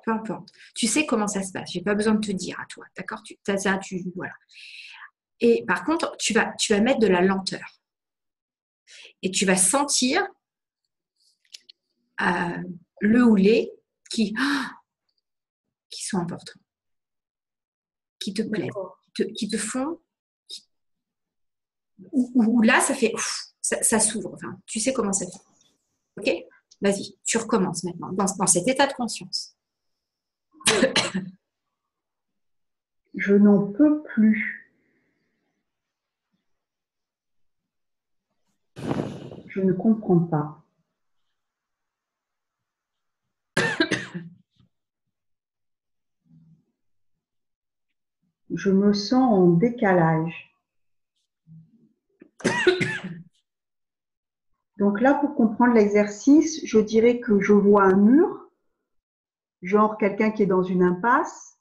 S2: peu importe. Tu sais comment ça se passe, j'ai pas besoin de te dire à toi, d'accord? Voilà. Et par contre, tu vas mettre de la lenteur. Et tu vas sentir le ou les qui sont importants, qui te plaisent, qui te font, ou là, ça fait, ça s'ouvre. Enfin, tu sais comment ça fait. Ok? Vas-y, tu recommences maintenant, dans cet état de conscience.
S4: Je n'en peux plus. Je ne comprends pas. Je me sens en décalage. Donc là, pour comprendre l'exercice, je dirais que je vois un mur, genre quelqu'un qui est dans une impasse,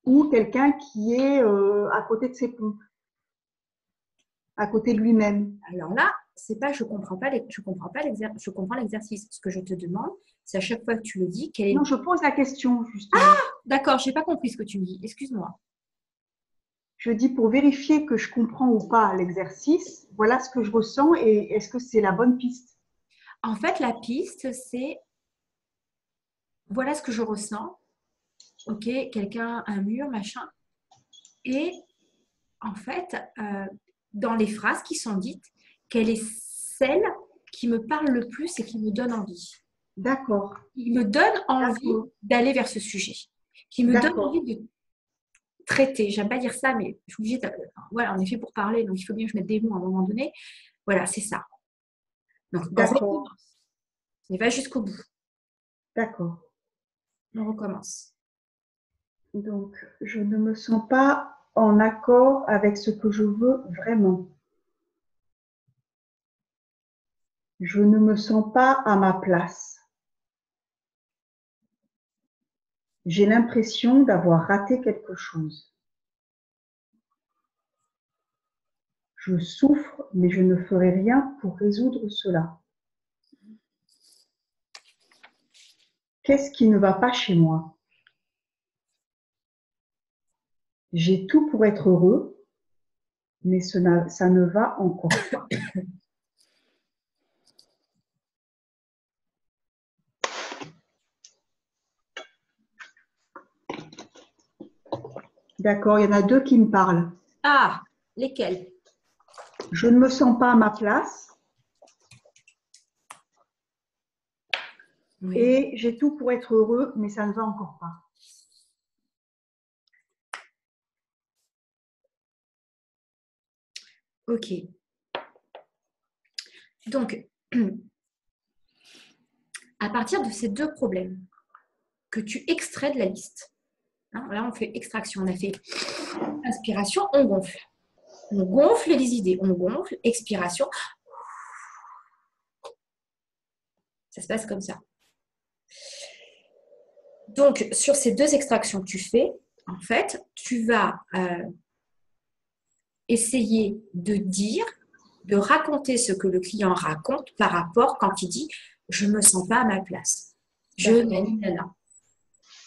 S4: ou quelqu'un qui est à côté de ses pompes, à côté de lui-même.
S2: Alors là, c'est pas je comprends pas l'exercice, je comprends l'exercice. Ce que je te demande, c'est à chaque fois que tu le dis, quel est...
S4: Non, je pose la question, justement.
S2: Ah, d'accord, je n'ai pas compris ce que tu me dis. Excuse-moi.
S4: Je dis pour vérifier que je comprends ou pas l'exercice, voilà ce que je ressens et est-ce que c'est la bonne piste?
S2: En fait, la piste, c'est voilà ce que je ressens. Ok, quelqu'un, un mur, machin. Et en fait, dans les phrases qui sont dites, quelle est celle qui me parle le plus et qui me donne envie?
S4: D'accord.
S2: Qui me donne envie d'aller vers ce sujet. Qui me donne envie de traiter. J'aime pas dire ça, mais je suis obligée de... Voilà, on est fait pour parler, donc il faut bien que je mette des mots à un moment donné. Voilà, c'est ça. Donc, on recommence. On va jusqu'au bout.
S4: D'accord.
S2: On recommence.
S4: Donc, je ne me sens pas en accord avec ce que je veux vraiment. Je ne me sens pas à ma place. J'ai l'impression d'avoir raté quelque chose. Je souffre, mais je ne ferai rien pour résoudre cela. Qu'est-ce qui ne va pas chez moi? J'ai tout pour être heureux, mais ça ne va encore pas. D'accord, il y en a 2 qui me parlent.
S2: Ah, lesquels?
S4: Je ne me sens pas à ma place.
S2: Oui.
S4: Et j'ai tout pour être heureux, mais ça ne va encore pas.
S2: Ok. Donc, à partir de ces 2 problèmes que tu extrais de la liste, hein, là on fait extraction, on a fait inspiration, on gonfle. On gonfle les idées, on gonfle, expiration. Ça se passe comme ça. Donc, sur ces 2 extractions que tu fais, en fait, tu vas essayer de dire, de raconter ce que le client raconte par rapport quand il dit « je ne me sens pas à ma place ». Je nani nana.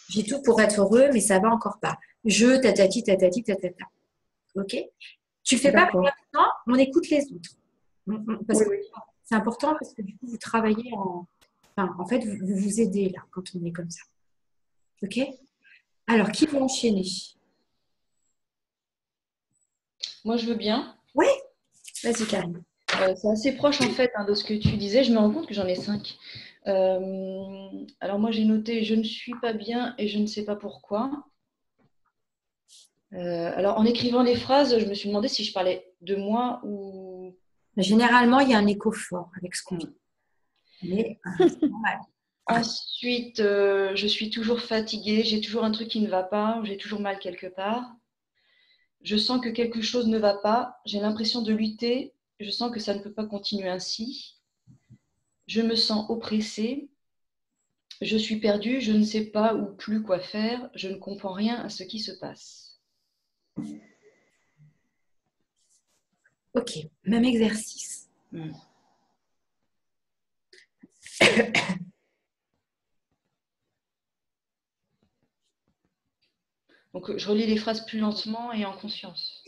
S2: J'ai tout pour être heureux, mais ça va encore pas. Je, tatati, tatati, tatata. OK? Tu le fais pas pour
S1: D'accord.
S2: l'instant, on écoute les autres. Parce
S1: Oui,
S2: que
S1: oui.
S2: c'est important parce que du coup, vous travaillez Enfin, en fait, vous vous aidez là quand on est comme ça. OK? Alors, qui veut enchaîner?
S5: Moi, je veux bien.
S2: Oui, vas-y, Karine.
S5: C'est assez proche en fait de ce que tu disais. Je me rends compte que j'en ai 5. Alors moi j'ai noté je ne suis pas bien et je ne sais pas pourquoi. Alors en écrivant les phrases, je me suis demandé si je parlais de moi ou...
S2: Généralement, il y a un écho fort avec ce qu'on vit. Mais c'est normal.
S5: Ensuite, je suis toujours fatiguée, j'ai toujours un truc qui ne va pas, j'ai toujours mal quelque part. Je sens que quelque chose ne va pas, j'ai l'impression de lutter, je sens que ça ne peut pas continuer ainsi. Je me sens oppressée. Je suis perdue, je ne sais pas ou plus quoi faire, je ne comprends rien à ce qui se passe.
S2: OK, même exercice.
S5: Donc je relis les phrases plus lentement et en conscience.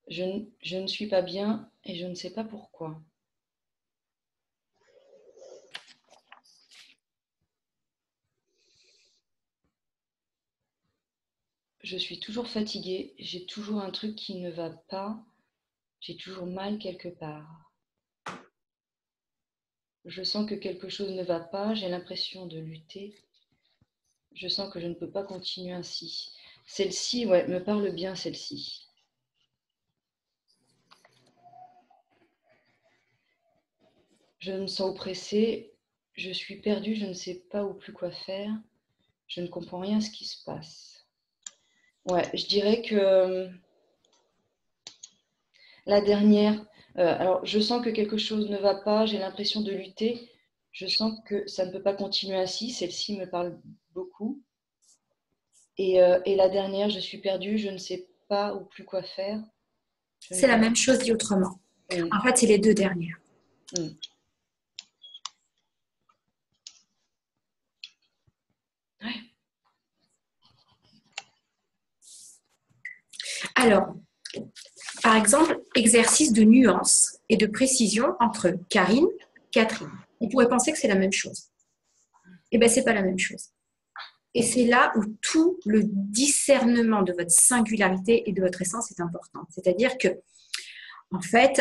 S5: Je ne suis pas bien et je ne sais pas pourquoi. Je suis toujours fatiguée, j'ai toujours un truc qui ne va pas, j'ai toujours mal quelque part. Je sens que quelque chose ne va pas, j'ai l'impression de lutter. Je sens que je ne peux pas continuer ainsi. Celle-ci, ouais, me parle bien, celle-ci. Je me sens oppressée, je suis perdue, je ne sais pas ou plus quoi faire, je ne comprends rien à ce qui se passe. Ouais, je dirais que la dernière, alors je sens que quelque chose ne va pas, j'ai l'impression de lutter, je sens que ça ne peut pas continuer ainsi, celle-ci me parle beaucoup. Et la dernière, je suis perdue, je ne sais pas ou plus quoi faire.
S2: C'est la même chose dit autrement. En fait, c'est les deux dernières.
S5: Ouais.
S2: Alors, par exemple, exercice de nuance et de précision entre Karine et Catherine. On pourrait penser que c'est la même chose. Eh bien, ce n'est pas la même chose. Et c'est là où tout le discernement de votre singularité et de votre essence est important. C'est-à-dire que, en fait,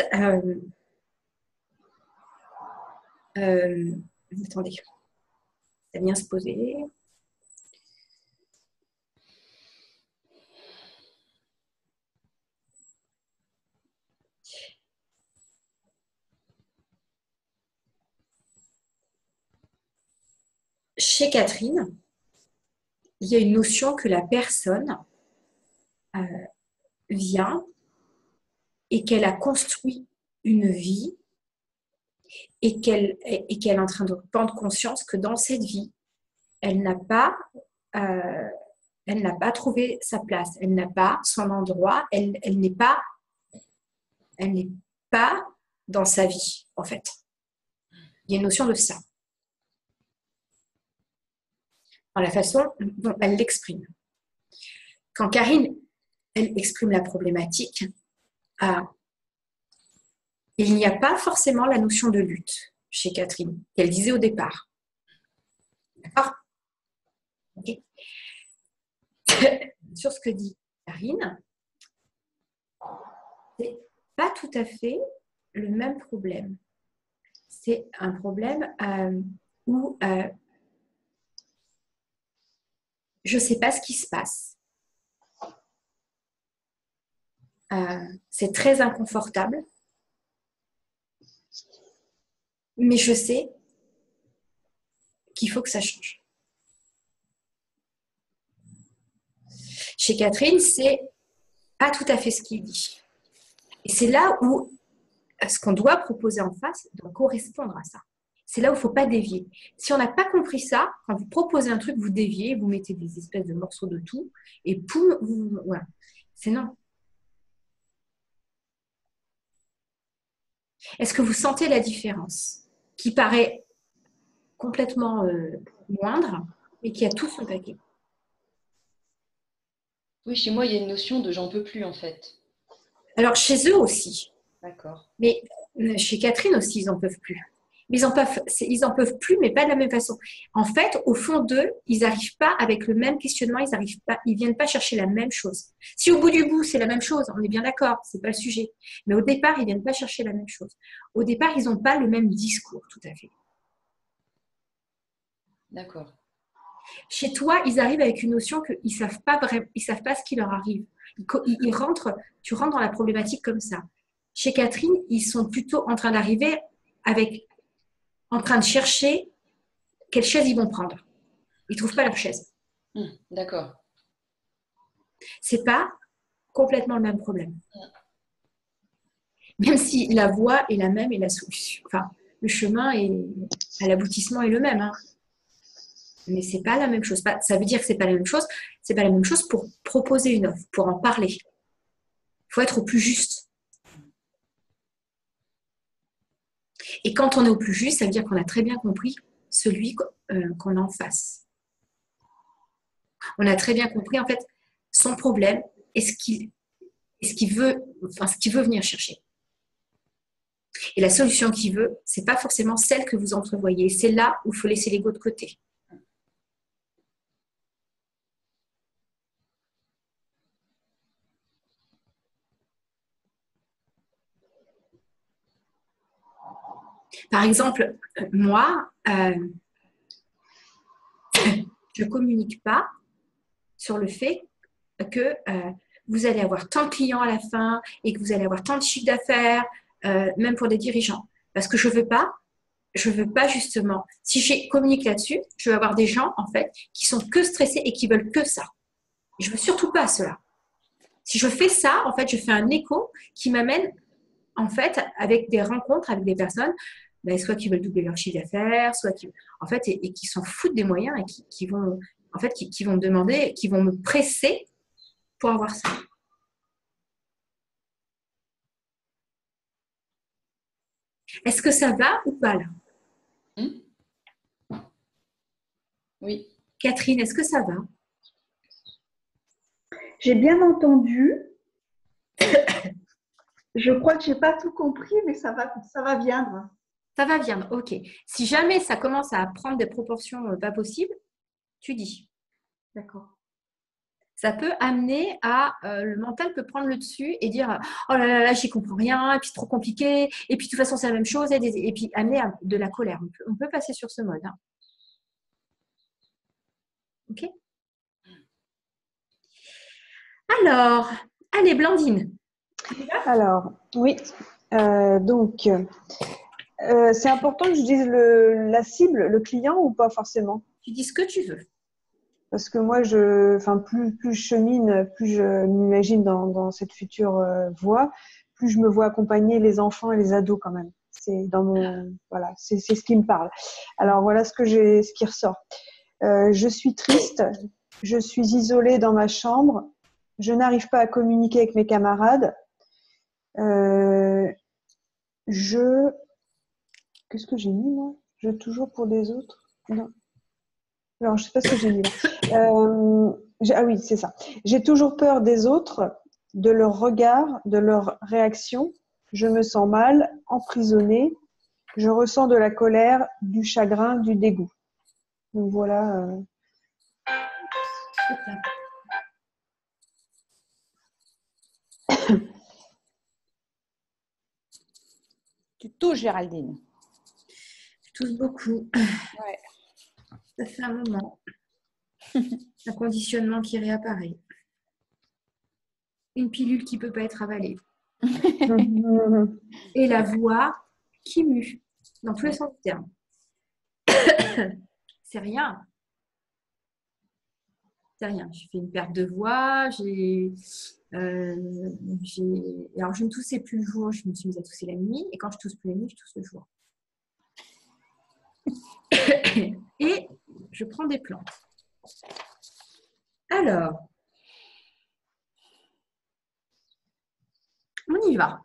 S2: attendez, ça va bien se poser. Chez Catherine, il y a une notion que la personne vient et qu'elle a construit une vie et qu'elle est en train de prendre conscience que dans cette vie, elle n'a pas trouvé sa place, elle n'a pas son endroit, elle n'est pas dans sa vie, en fait. Il y a une notion de ça. Dans la façon dont elle l'exprime. Quand Karine, elle exprime la problématique, il n'y a pas forcément la notion de lutte chez Catherine, qu'elle disait au départ. D'accord ? Okay. Sur ce que dit Karine, c'est pas tout à fait le même problème. C'est un problème où je ne sais pas ce qui se passe. C'est très inconfortable, mais je sais qu'il faut que ça change. Chez Catherine, c'est pas tout à fait ce qu'il dit. Et c'est là où ce qu'on doit proposer en face doit correspondre à ça. C'est là où il ne faut pas dévier. Si on n'a pas compris ça, quand vous proposez un truc, vous déviez, vous mettez des espèces de morceaux de tout, et poum, voilà. C'est non. Est-ce que vous sentez la différence qui paraît complètement moindre, mais qui a tout son paquet?
S5: Oui, chez moi, il y a une notion de j'en peux plus, en fait.
S2: Alors, chez eux aussi,
S5: D'accord.
S2: mais chez Catherine aussi, ils n'en peuvent plus. Mais ils en peuvent plus, mais pas de la même façon. En fait, au fond d'eux, ils n'arrivent pas avec le même questionnement, ils viennent pas chercher la même chose. Si au bout du bout, c'est la même chose, on est bien d'accord, c'est pas le sujet. Mais au départ, ils viennent pas chercher la même chose. Au départ, ils n'ont pas le même discours, tout à fait.
S5: D'accord.
S2: Chez toi, ils arrivent avec une notion qu'ils savent pas vraiment, ils savent pas ce qui leur arrive. Tu rentres dans la problématique comme ça. Chez Catherine, ils sont plutôt en train d'arriver en train de chercher quelle chaise ils vont prendre. Ils trouvent pas leur chaise.
S5: D'accord.
S2: C'est pas complètement le même problème. Même si la voie est la même et la solution, enfin, le chemin à l'aboutissement est le même, hein. Mais c'est pas la même chose. Ça veut dire que c'est pas la même chose. C'est pas la même chose pour proposer une offre, pour en parler. Il faut être au plus juste. Et quand on est au plus juste, ça veut dire qu'on a très bien compris celui qu'on a en face. On a très bien compris en fait son problème et ce qu'il veut venir chercher. Et la solution qu'il veut, c'est pas forcément celle que vous entrevoyez. C'est là où il faut laisser l'ego de côté. Par exemple, moi, je ne communique pas sur le fait que vous allez avoir tant de clients à la fin et que vous allez avoir tant de chiffre d'affaires, même pour des dirigeants. Parce que je veux pas justement, si je communique là-dessus, je veux avoir des gens en fait qui sont que stressés et qui veulent que ça. Je veux surtout pas cela. Si je fais ça, en fait, je fais un écho qui m'amène en fait avec des rencontres avec des personnes, soit qui veulent doubler leur chiffre d'affaires, soit qui, en fait, et qui s'en foutent des moyens et qui vont, en fait, qui vont me demander, qui vont me presser pour avoir ça. Est-ce que ça va ou pas là?
S5: Oui.
S2: Catherine, est-ce que ça va?
S4: J'ai bien entendu. Je crois que je n'ai pas tout compris, mais ça va viendre.
S2: Ça va viendre, ok. Si jamais ça commence à prendre des proportions pas possibles, tu dis.
S4: D'accord.
S2: Ça peut amener à, le mental peut prendre le dessus et dire oh là là là, j'y comprends rien, et puis c'est trop compliqué, et puis de toute façon c'est la même chose, et puis amener à de la colère. On peut passer sur ce mode. Hein. Ok. Alors, allez Blandine.
S3: Alors, oui. Donc, c'est important que je dise la cible, le client ou pas forcément?
S2: Tu dis ce que tu veux.
S3: Parce que moi, plus je chemine, plus je m'imagine dans cette future voie, plus je me vois accompagner les enfants et les ados quand même. C'est c'est ce qui me parle. Alors voilà ce qui ressort. Je suis triste, je suis isolée dans ma chambre, je n'arrive pas à communiquer avec mes camarades. Qu'est-ce que j'ai mis moi? Je toujours pour des autres? Non. Alors, je sais pas ce que j'ai mis là. Ah oui, c'est ça. J'ai toujours peur des autres, de leur regard, de leur réaction. Je me sens mal, emprisonnée. Je ressens de la colère, du chagrin, du dégoût. Donc voilà.
S1: Tu touches, Géraldine.
S2: Je touche beaucoup.
S1: Ouais.
S2: Ça fait un moment. Un conditionnement qui réapparaît. Une pilule qui ne peut pas être avalée. Et la voix qui mue, dans tous les sens du terme. C'est rien. C'est rien. J'ai fait une perte de voix. Alors, je ne toussais plus le jour. Je me suis mise à tousser la nuit. Et quand je tousse plus la nuit, je tousse le jour. Et je prends des plantes. Alors, on y va.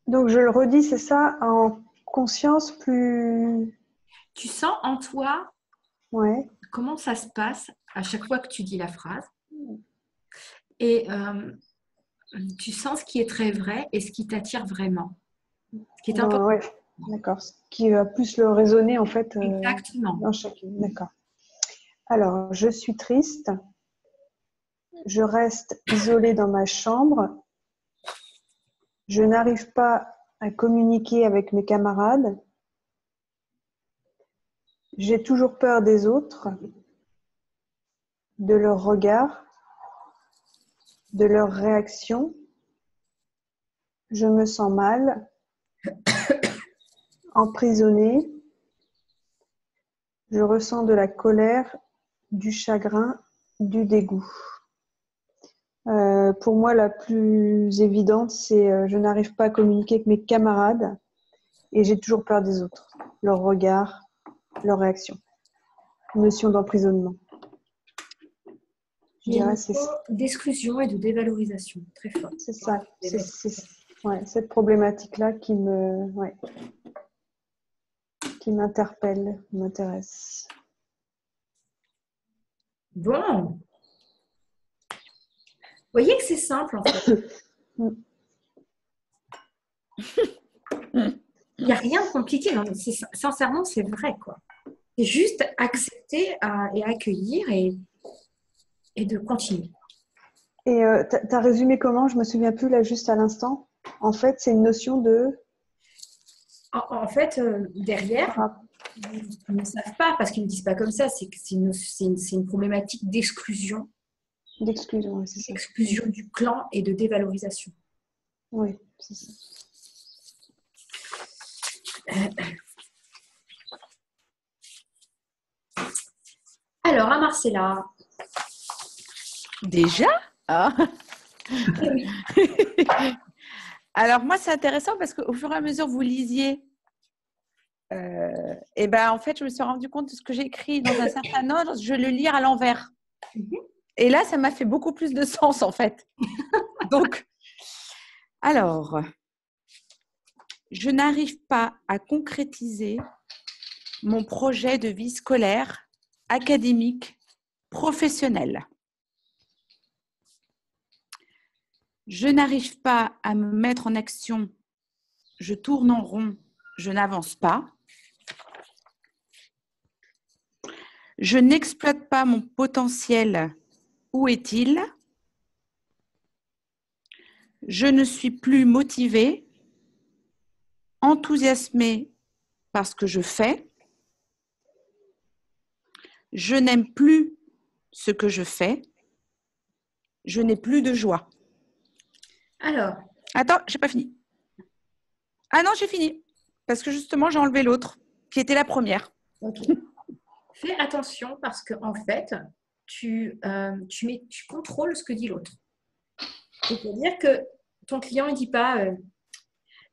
S3: Donc, je le redis, c'est ça, en conscience plus…
S2: Tu sens en toi
S3: Ouais.
S2: comment ça se passe à chaque fois que tu dis la phrase. Et tu sens ce qui est très vrai et ce qui t'attire vraiment. Ce qui est important.
S3: Ouais, d'accord. Ce qui va plus le résonner, en fait,
S2: Exactement.
S3: dans chacune. D'accord. Alors, je suis triste. Je reste isolée dans ma chambre. Je n'arrive pas à communiquer avec mes camarades. J'ai toujours peur des autres, de leurs regards, de leurs réactions. Je me sens mal, emprisonnée. Je ressens de la colère, du chagrin, du dégoût. Pour moi, la plus évidente, c'est je n'arrive pas à communiquer avec mes camarades et j'ai toujours peur des autres, leurs regards, leurs réactions. Notion d'emprisonnement. Je
S2: Il y a
S3: dirais
S2: une
S3: c'est
S2: notion d'exclusion et de dévalorisation très forte.
S3: c'est ça. Ouais, cette problématique-là qui m'interpelle, m'intéresse.
S2: Bon. Vous voyez que c'est simple en fait. Il n'y a rien de compliqué. Non, sincèrement, c'est vrai, quoi. C'est juste accepter et accueillir et de continuer.
S3: Et tu as résumé comment? Je me souviens plus là juste à l'instant. En fait, c'est une notion de…
S2: En fait, derrière, ils ne savent pas parce qu'ils ne disent pas comme ça. C'est une problématique d'exclusion.
S3: D'exclusion, oui, c'est ça.
S2: Exclusion du clan et de dévalorisation.
S3: Oui, c'est ça.
S2: Alors, à Marcella.
S1: Déjà? Ah.
S2: Oui.
S1: Alors moi, c'est intéressant parce qu'au fur et à mesure que vous lisiez, et ben en fait, je me suis rendu compte de ce que j'ai écrit dans un certain ordre, je le lire à l'envers. Et là, ça m'a fait beaucoup plus de sens en fait. Donc, alors, je n'arrive pas à concrétiser mon projet de vie scolaire, académique, professionnel. Je n'arrive pas à me mettre en action, je tourne en rond, je n'avance pas. Je n'exploite pas mon potentiel, où est-il? Je ne suis plus motivée, enthousiasmée par ce que je fais. Je n'aime plus ce que je fais. Je n'ai plus de joie.
S2: Alors.
S1: Attends, j'ai pas fini. Ah non, j'ai fini. Parce que justement, j'ai enlevé l'autre, qui était la première.
S2: Ok. Fais attention parce qu'en fait, tu contrôles ce que dit l'autre. C'est-à-dire que ton client ne dit pas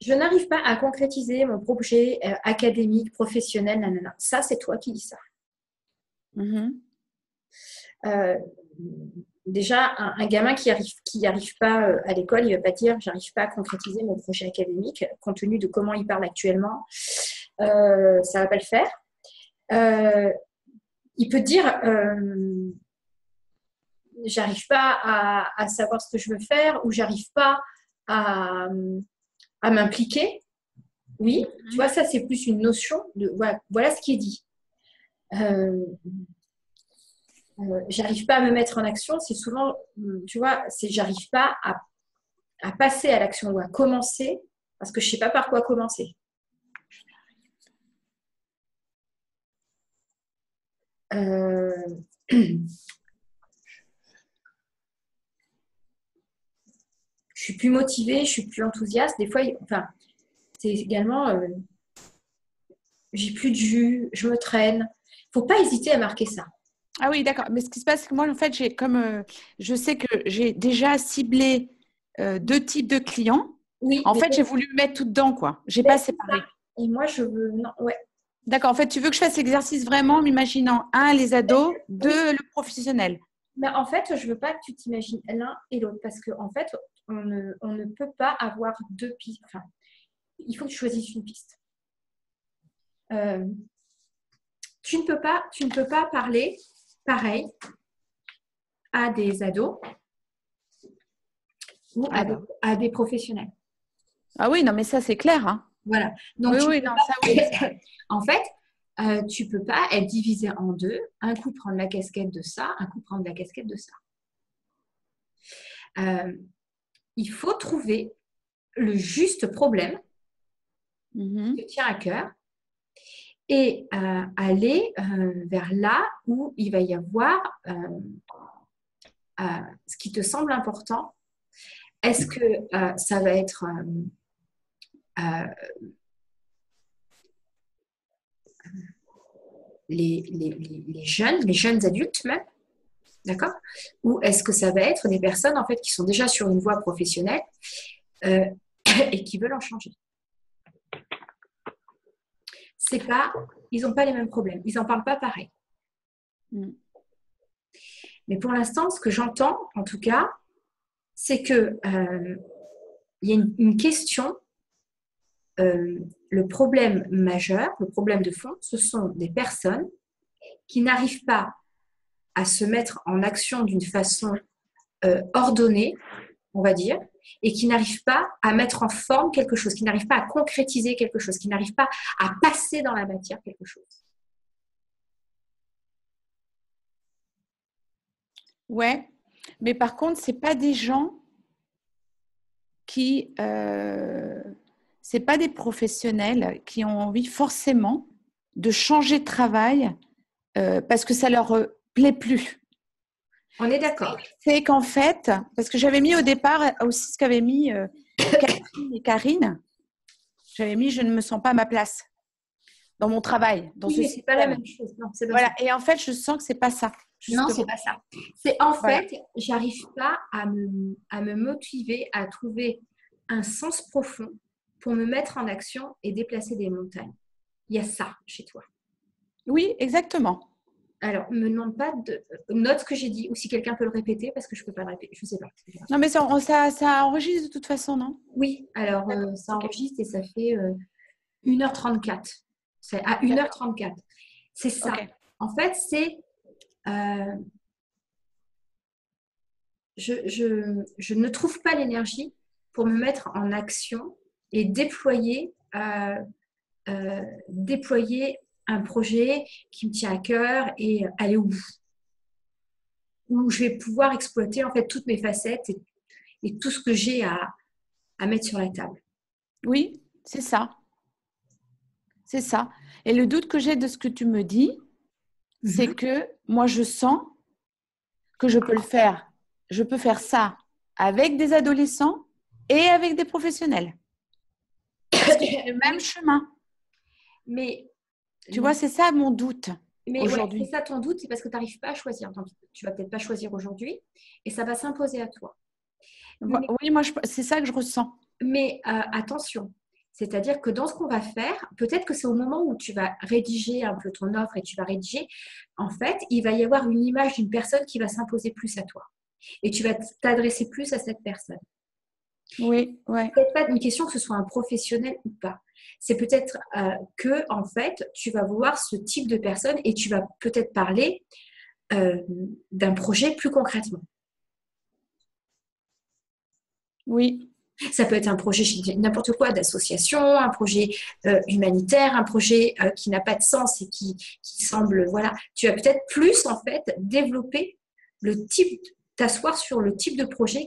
S2: je n'arrive pas à concrétiser mon projet académique, professionnel, nanana. Ça, c'est toi qui dis ça. Déjà, un gamin qui arrive pas à l'école, il ne va pas dire j'arrive pas à concrétiser mon projet académique, compte tenu de comment il parle actuellement. Ça ne va pas le faire. Il peut dire j'arrive pas à savoir ce que je veux faire ou j'arrive pas à m'impliquer. Oui, tu vois, ça c'est plus une notion de voilà ce qui est dit. J'arrive pas à me mettre en action, c'est souvent, tu vois, c'est j'arrive pas à passer à l'action ou à commencer parce que je sais pas par quoi commencer. Je suis plus motivée, je suis plus enthousiaste. Des fois, c'est également, j'ai plus de jus, je me traîne. Faut pas hésiter à marquer ça.
S1: Ah oui, d'accord. Mais ce qui se passe, c'est que moi, en fait, je sais que j'ai déjà ciblé 2 types de clients.
S2: Oui.
S1: En fait, j'ai voulu mettre tout dedans, quoi. J'ai pas séparé.
S2: Et moi, je veux… Non, ouais.
S1: D'accord. En fait, tu veux que je fasse l'exercice vraiment en m'imaginant, 1, les ados, 2, le professionnel.
S2: Mais en fait, je veux pas que tu t'imagines l'un et l'autre parce qu'en fait, on ne peut pas avoir 2 pistes. Enfin, il faut que tu choisisses une piste. Tu ne peux pas parler pareil à des ados ou à des professionnels.
S1: Ah oui, non, mais ça, c'est clair. Hein.
S2: Voilà. Donc,
S1: oui, non, ça, oui.
S2: En fait, tu ne peux pas être divisé en deux. Un coup, prendre la casquette de ça, un coup, prendre la casquette de ça. Il faut trouver le juste problème qui te tient à cœur et aller vers là où il va y avoir ce qui te semble important. Est-ce que ça va être les jeunes adultes même, d'accord? Ou est-ce que ça va être des personnes en fait qui sont déjà sur une voie professionnelle et qui veulent en changer? C'est pas, ils n'ont pas les mêmes problèmes, ils n'en parlent pas pareil. Mais pour l'instant, ce que j'entends, en tout cas, c'est que il y a une question. Le problème majeur, le problème de fond, ce sont des personnes qui n'arrivent pas à se mettre en action d'une façon ordonnée, on va dire, et qui n'arrivent pas à mettre en forme quelque chose, qui n'arrivent pas à concrétiser quelque chose, qui n'arrivent pas à passer dans la matière quelque chose.
S1: Ouais, mais par contre, c'est pas des gens qui, c'est pas des professionnels qui ont envie forcément de changer de travail parce que ça leur plaît plus.
S2: On est d'accord.
S1: C'est qu'en fait, parce que j'avais mis au départ aussi ce qu'avaient mis Catherine et Karine, j'avais mis je ne me sens pas à ma place dans mon travail, dans
S2: oui,
S1: ce
S2: mais
S1: système.
S2: C'est pas la même chose. Non, c'est pas
S1: voilà.
S2: ça.
S1: Et en fait, je sens que c'est pas ça.
S2: Non, c'est pas ça. C'est en fait, j'arrive pas à me motiver, à trouver un sens profond pour me mettre en action et déplacer des montagnes. Il y a ça chez toi.
S1: Oui, exactement.
S2: Alors, me demande pas note ce que j'ai dit ou si quelqu'un peut le répéter parce que je peux pas le répéter. Je sais pas.
S1: Non, mais ça enregistre de toute façon, non?
S2: Oui, alors ça enregistre et ça fait 1h34. C'est à 1h34. C'est ça. Okay. En fait, c'est je ne trouve pas l'énergie pour me mettre en action et déployer un projet qui me tient à cœur et aller au bout. Où je vais pouvoir exploiter en fait toutes mes facettes et tout ce que j'ai à mettre sur la table.
S1: Oui, c'est ça. C'est ça. Et le doute que j'ai de ce que tu me dis, c'est que moi, je sens que je peux le faire. Je peux faire ça avec des adolescents et avec des professionnels. Parce que c'est le même chemin.
S2: Mais
S1: tu vois, c'est ça mon doute aujourd'hui.
S2: Ouais, c'est ça ton doute, c'est parce que tu n'arrives pas à choisir. Donc, tu ne vas peut-être pas choisir aujourd'hui et ça va s'imposer à toi.
S1: Oui, moi, c'est ça que je ressens.
S2: Mais attention, c'est-à-dire que dans ce qu'on va faire, peut-être que c'est au moment où tu vas rédiger un peu ton offre et tu vas rédiger, en fait, il va y avoir une image d'une personne qui va s'imposer plus à toi. Et tu vas t'adresser plus à cette personne.
S1: Oui, ouais.
S2: Peut-être pas une question que ce soit un professionnel ou pas. C'est peut-être que, en fait, tu vas voir ce type de personne et tu vas peut-être parler d'un projet plus concrètement.
S1: Oui.
S2: Ça peut être un projet, n'importe quoi, d'association, un projet humanitaire, un projet qui n'a pas de sens et qui semble, voilà. Tu vas peut-être plus, en fait, développer le type, t'asseoir sur le type de projet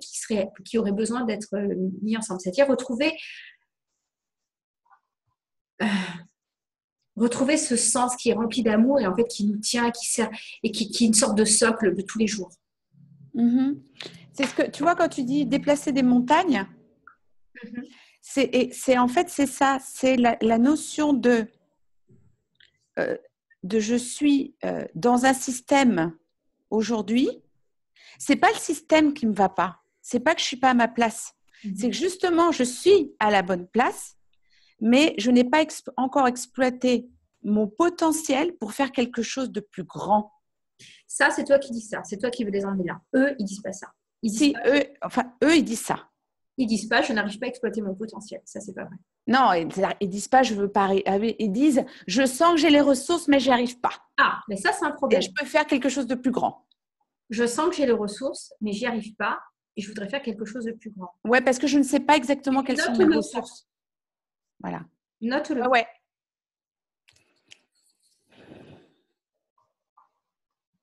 S2: qui aurait besoin d'être mis ensemble. C'est-à-dire retrouver ce sens qui est rempli d'amour et en fait qui nous tient, qui sert et qui est une sorte de socle de tous les jours.
S1: C'est ce que tu vois quand tu dis déplacer des montagnes. C'est en fait c'est ça, c'est la notion de je suis dans un système aujourd'hui. C'est pas le système qui me va pas. C'est pas que je suis pas à ma place. C'est que justement je suis à la bonne place, mais je n'ai pas encore exploité mon potentiel pour faire quelque chose de plus grand.
S2: Ça, c'est toi qui dis ça. C'est toi qui veux les emmener là. Eux, ils disent pas ça.
S1: Eux, ils disent ça.
S2: Ils disent pas, je n'arrive pas à exploiter mon potentiel. Ça, c'est pas vrai.
S1: Non, ils disent pas, je veux pas. Ils disent, je sens que j'ai les ressources, mais j'y arrive pas.
S2: Ah, mais ça, c'est un
S1: Et
S2: problème.
S1: je peux faire quelque chose de plus grand.
S2: Je sens que j'ai les ressources, mais j'y arrive pas et je voudrais faire quelque chose de plus grand.
S1: Ouais, parce que je ne sais pas exactement quelles sont mes
S2: Note-le.
S1: ressources. Voilà.
S2: Note-le.
S1: Ouais.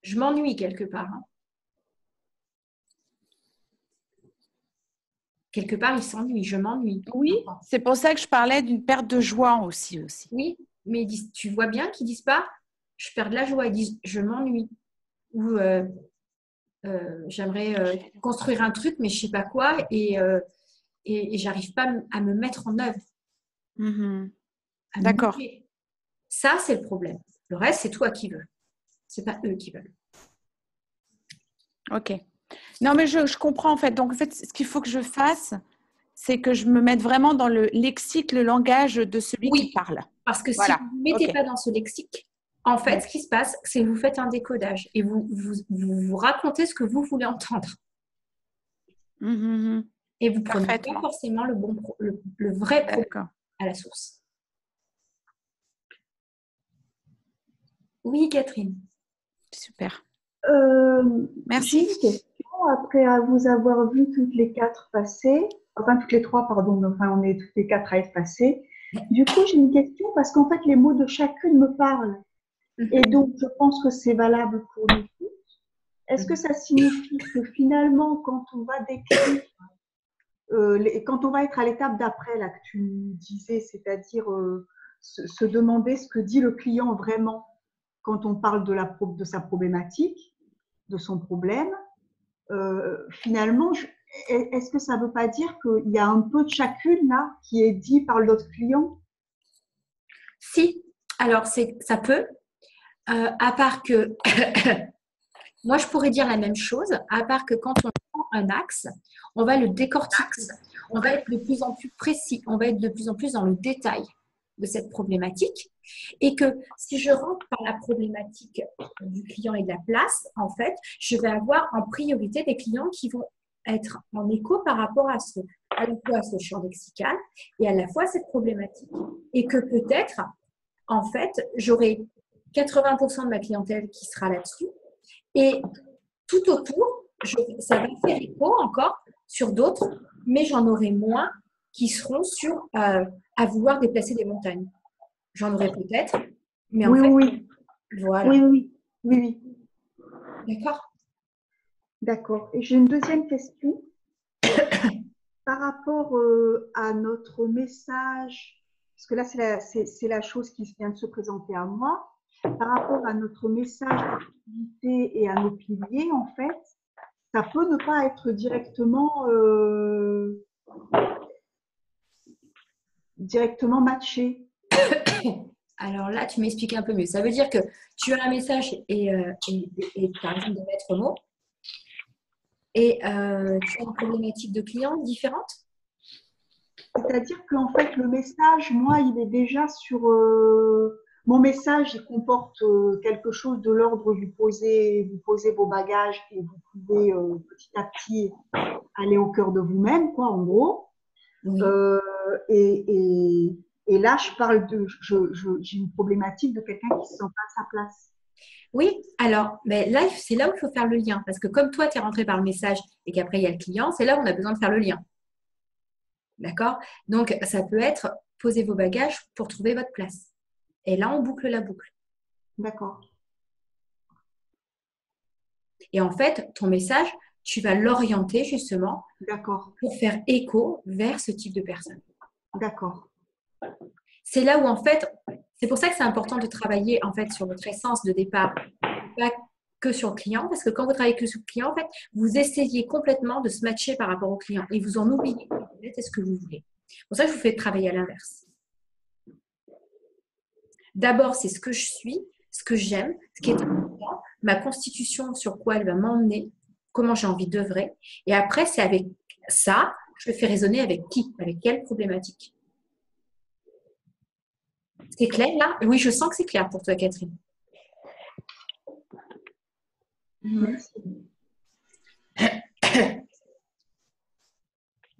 S2: Je m'ennuie quelque part. Hein. Quelque part, il s'ennuie. Je m'ennuie.
S1: Oui, c'est pour ça que je parlais d'une perte de joie aussi.
S2: Oui, mais ils disent, tu vois bien qu'ils disent pas, je perds de la joie. Ils disent, je m'ennuie. Ou j'aimerais construire un truc, mais je sais pas quoi, et j'arrive pas à me mettre en œuvre.
S1: D'accord.
S2: Ça, c'est le problème. Le reste, c'est toi qui veux. C'est pas eux qui veulent.
S1: Ok. Non, mais je comprends en fait. Donc, en fait, ce qu'il faut que je fasse, c'est que je me mette vraiment dans le lexique, le langage de celui qui parle.
S2: Parce que
S1: Voilà.
S2: si vous ne vous mettez pas dans ce lexique, en fait, ce qui se passe, c'est que vous faites un décodage et vous racontez ce que vous voulez entendre. Et vous prenez pas forcément le vrai problème à la source. Oui, Catherine.
S1: Super.
S4: Merci. J'ai une question après vous avoir vu toutes les quatre passer, enfin toutes les trois, pardon, enfin on est toutes les quatre à être passées. Du coup, j'ai une question parce qu'en fait, les mots de chacune me parlent. Et donc, je pense que c'est valable pour nous tous. Est-ce que ça signifie que finalement, quand on va décrire, quand on va être à l'étape d'après, là, que tu disais, c'est-à-dire se demander ce que dit le client vraiment quand on parle de sa problématique, de son problème, finalement, est-ce que ça ne veut pas dire qu'il y a un peu de chacune là qui est dit par l'autre client?
S2: Si, alors ça peut, à part que moi je pourrais dire la même chose, à part que quand on prend un axe, on va le décortiquer, on va être de plus en plus précis, on va être de plus en plus dans le détail de cette problématique. Et que si je rentre par la problématique du client et de la place, en fait, je vais avoir en priorité des clients qui vont être en écho par rapport à la fois à ce champ lexical et à la fois à cette problématique. Et que peut-être, en fait, j'aurai 80% de ma clientèle qui sera là-dessus et tout autour, ça va faire écho encore sur d'autres, mais j'en aurai moins qui seront sur à vouloir déplacer des montagnes. J'en aurais peut-être, mais en fait, voilà.
S4: Oui.
S2: D'accord.
S4: D'accord. Et j'ai une deuxième question. Par rapport à notre message, parce que là, c'est la chose qui vient de se présenter à moi, par rapport à notre message d'activité et à nos piliers, en fait, ça peut ne pas être directement matché.
S2: Alors là, tu m'expliques un peu mieux. Ça veut dire que tu as un message et par exemple des maîtres mots et tu as une problématique de client différente.
S4: C'est-à-dire qu'en fait, le message, moi, il est déjà sur… mon message, il comporte quelque chose de l'ordre, vous posez vos bagages et vous pouvez petit à petit aller au cœur de vous-même, quoi, en gros.
S2: Oui.
S4: Et là, je parle j'ai une problématique de quelqu'un qui ne se sent pas à sa place.
S2: Oui, alors, mais là, c'est là où il faut faire le lien. Parce que comme toi, tu es rentré par le message et qu'après, il y a le client, c'est là où on a besoin de faire le lien. D'accord? Donc, ça peut être posez vos bagages pour trouver votre place. Et là, on boucle la boucle.
S4: D'accord.
S2: Et en fait, ton message, tu vas l'orienter justement pour faire écho vers ce type de personne.
S4: D'accord.
S2: C'est là où, en fait, c'est pour ça que c'est important de travailler en fait sur votre essence de départ, pas que sur le client, parce que quand vous travaillez que sur le client, en fait, vous essayez complètement de se matcher par rapport au client et vous en oubliez peut-être ce que vous voulez. C'est pour ça que je vous fais travailler à l'inverse. D'abord, c'est ce que je suis, ce que j'aime, ce qui est important, ma constitution, sur quoi elle va m'emmener, comment j'ai envie d'œuvrer. Et après, c'est avec ça, je le fais résonner avec qui, avec quelle problématique. C'est clair là? Oui, je sens que c'est clair pour toi, Catherine.
S4: Merci.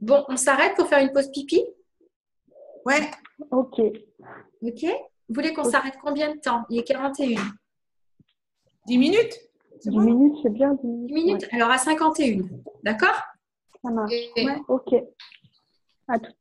S2: Bon, on s'arrête pour faire une pause pipi?
S1: Ouais.
S3: Ok.
S2: Ok? Vous voulez qu'on s'arrête combien de temps? Il est 41.
S1: 10 minutes?
S3: 10 minutes, c'est bien. 10
S2: 10 minutes?
S3: Ouais,
S2: Alors à 51. D'accord?
S3: ça marche.
S1: Ouais.
S3: Ok. À tout.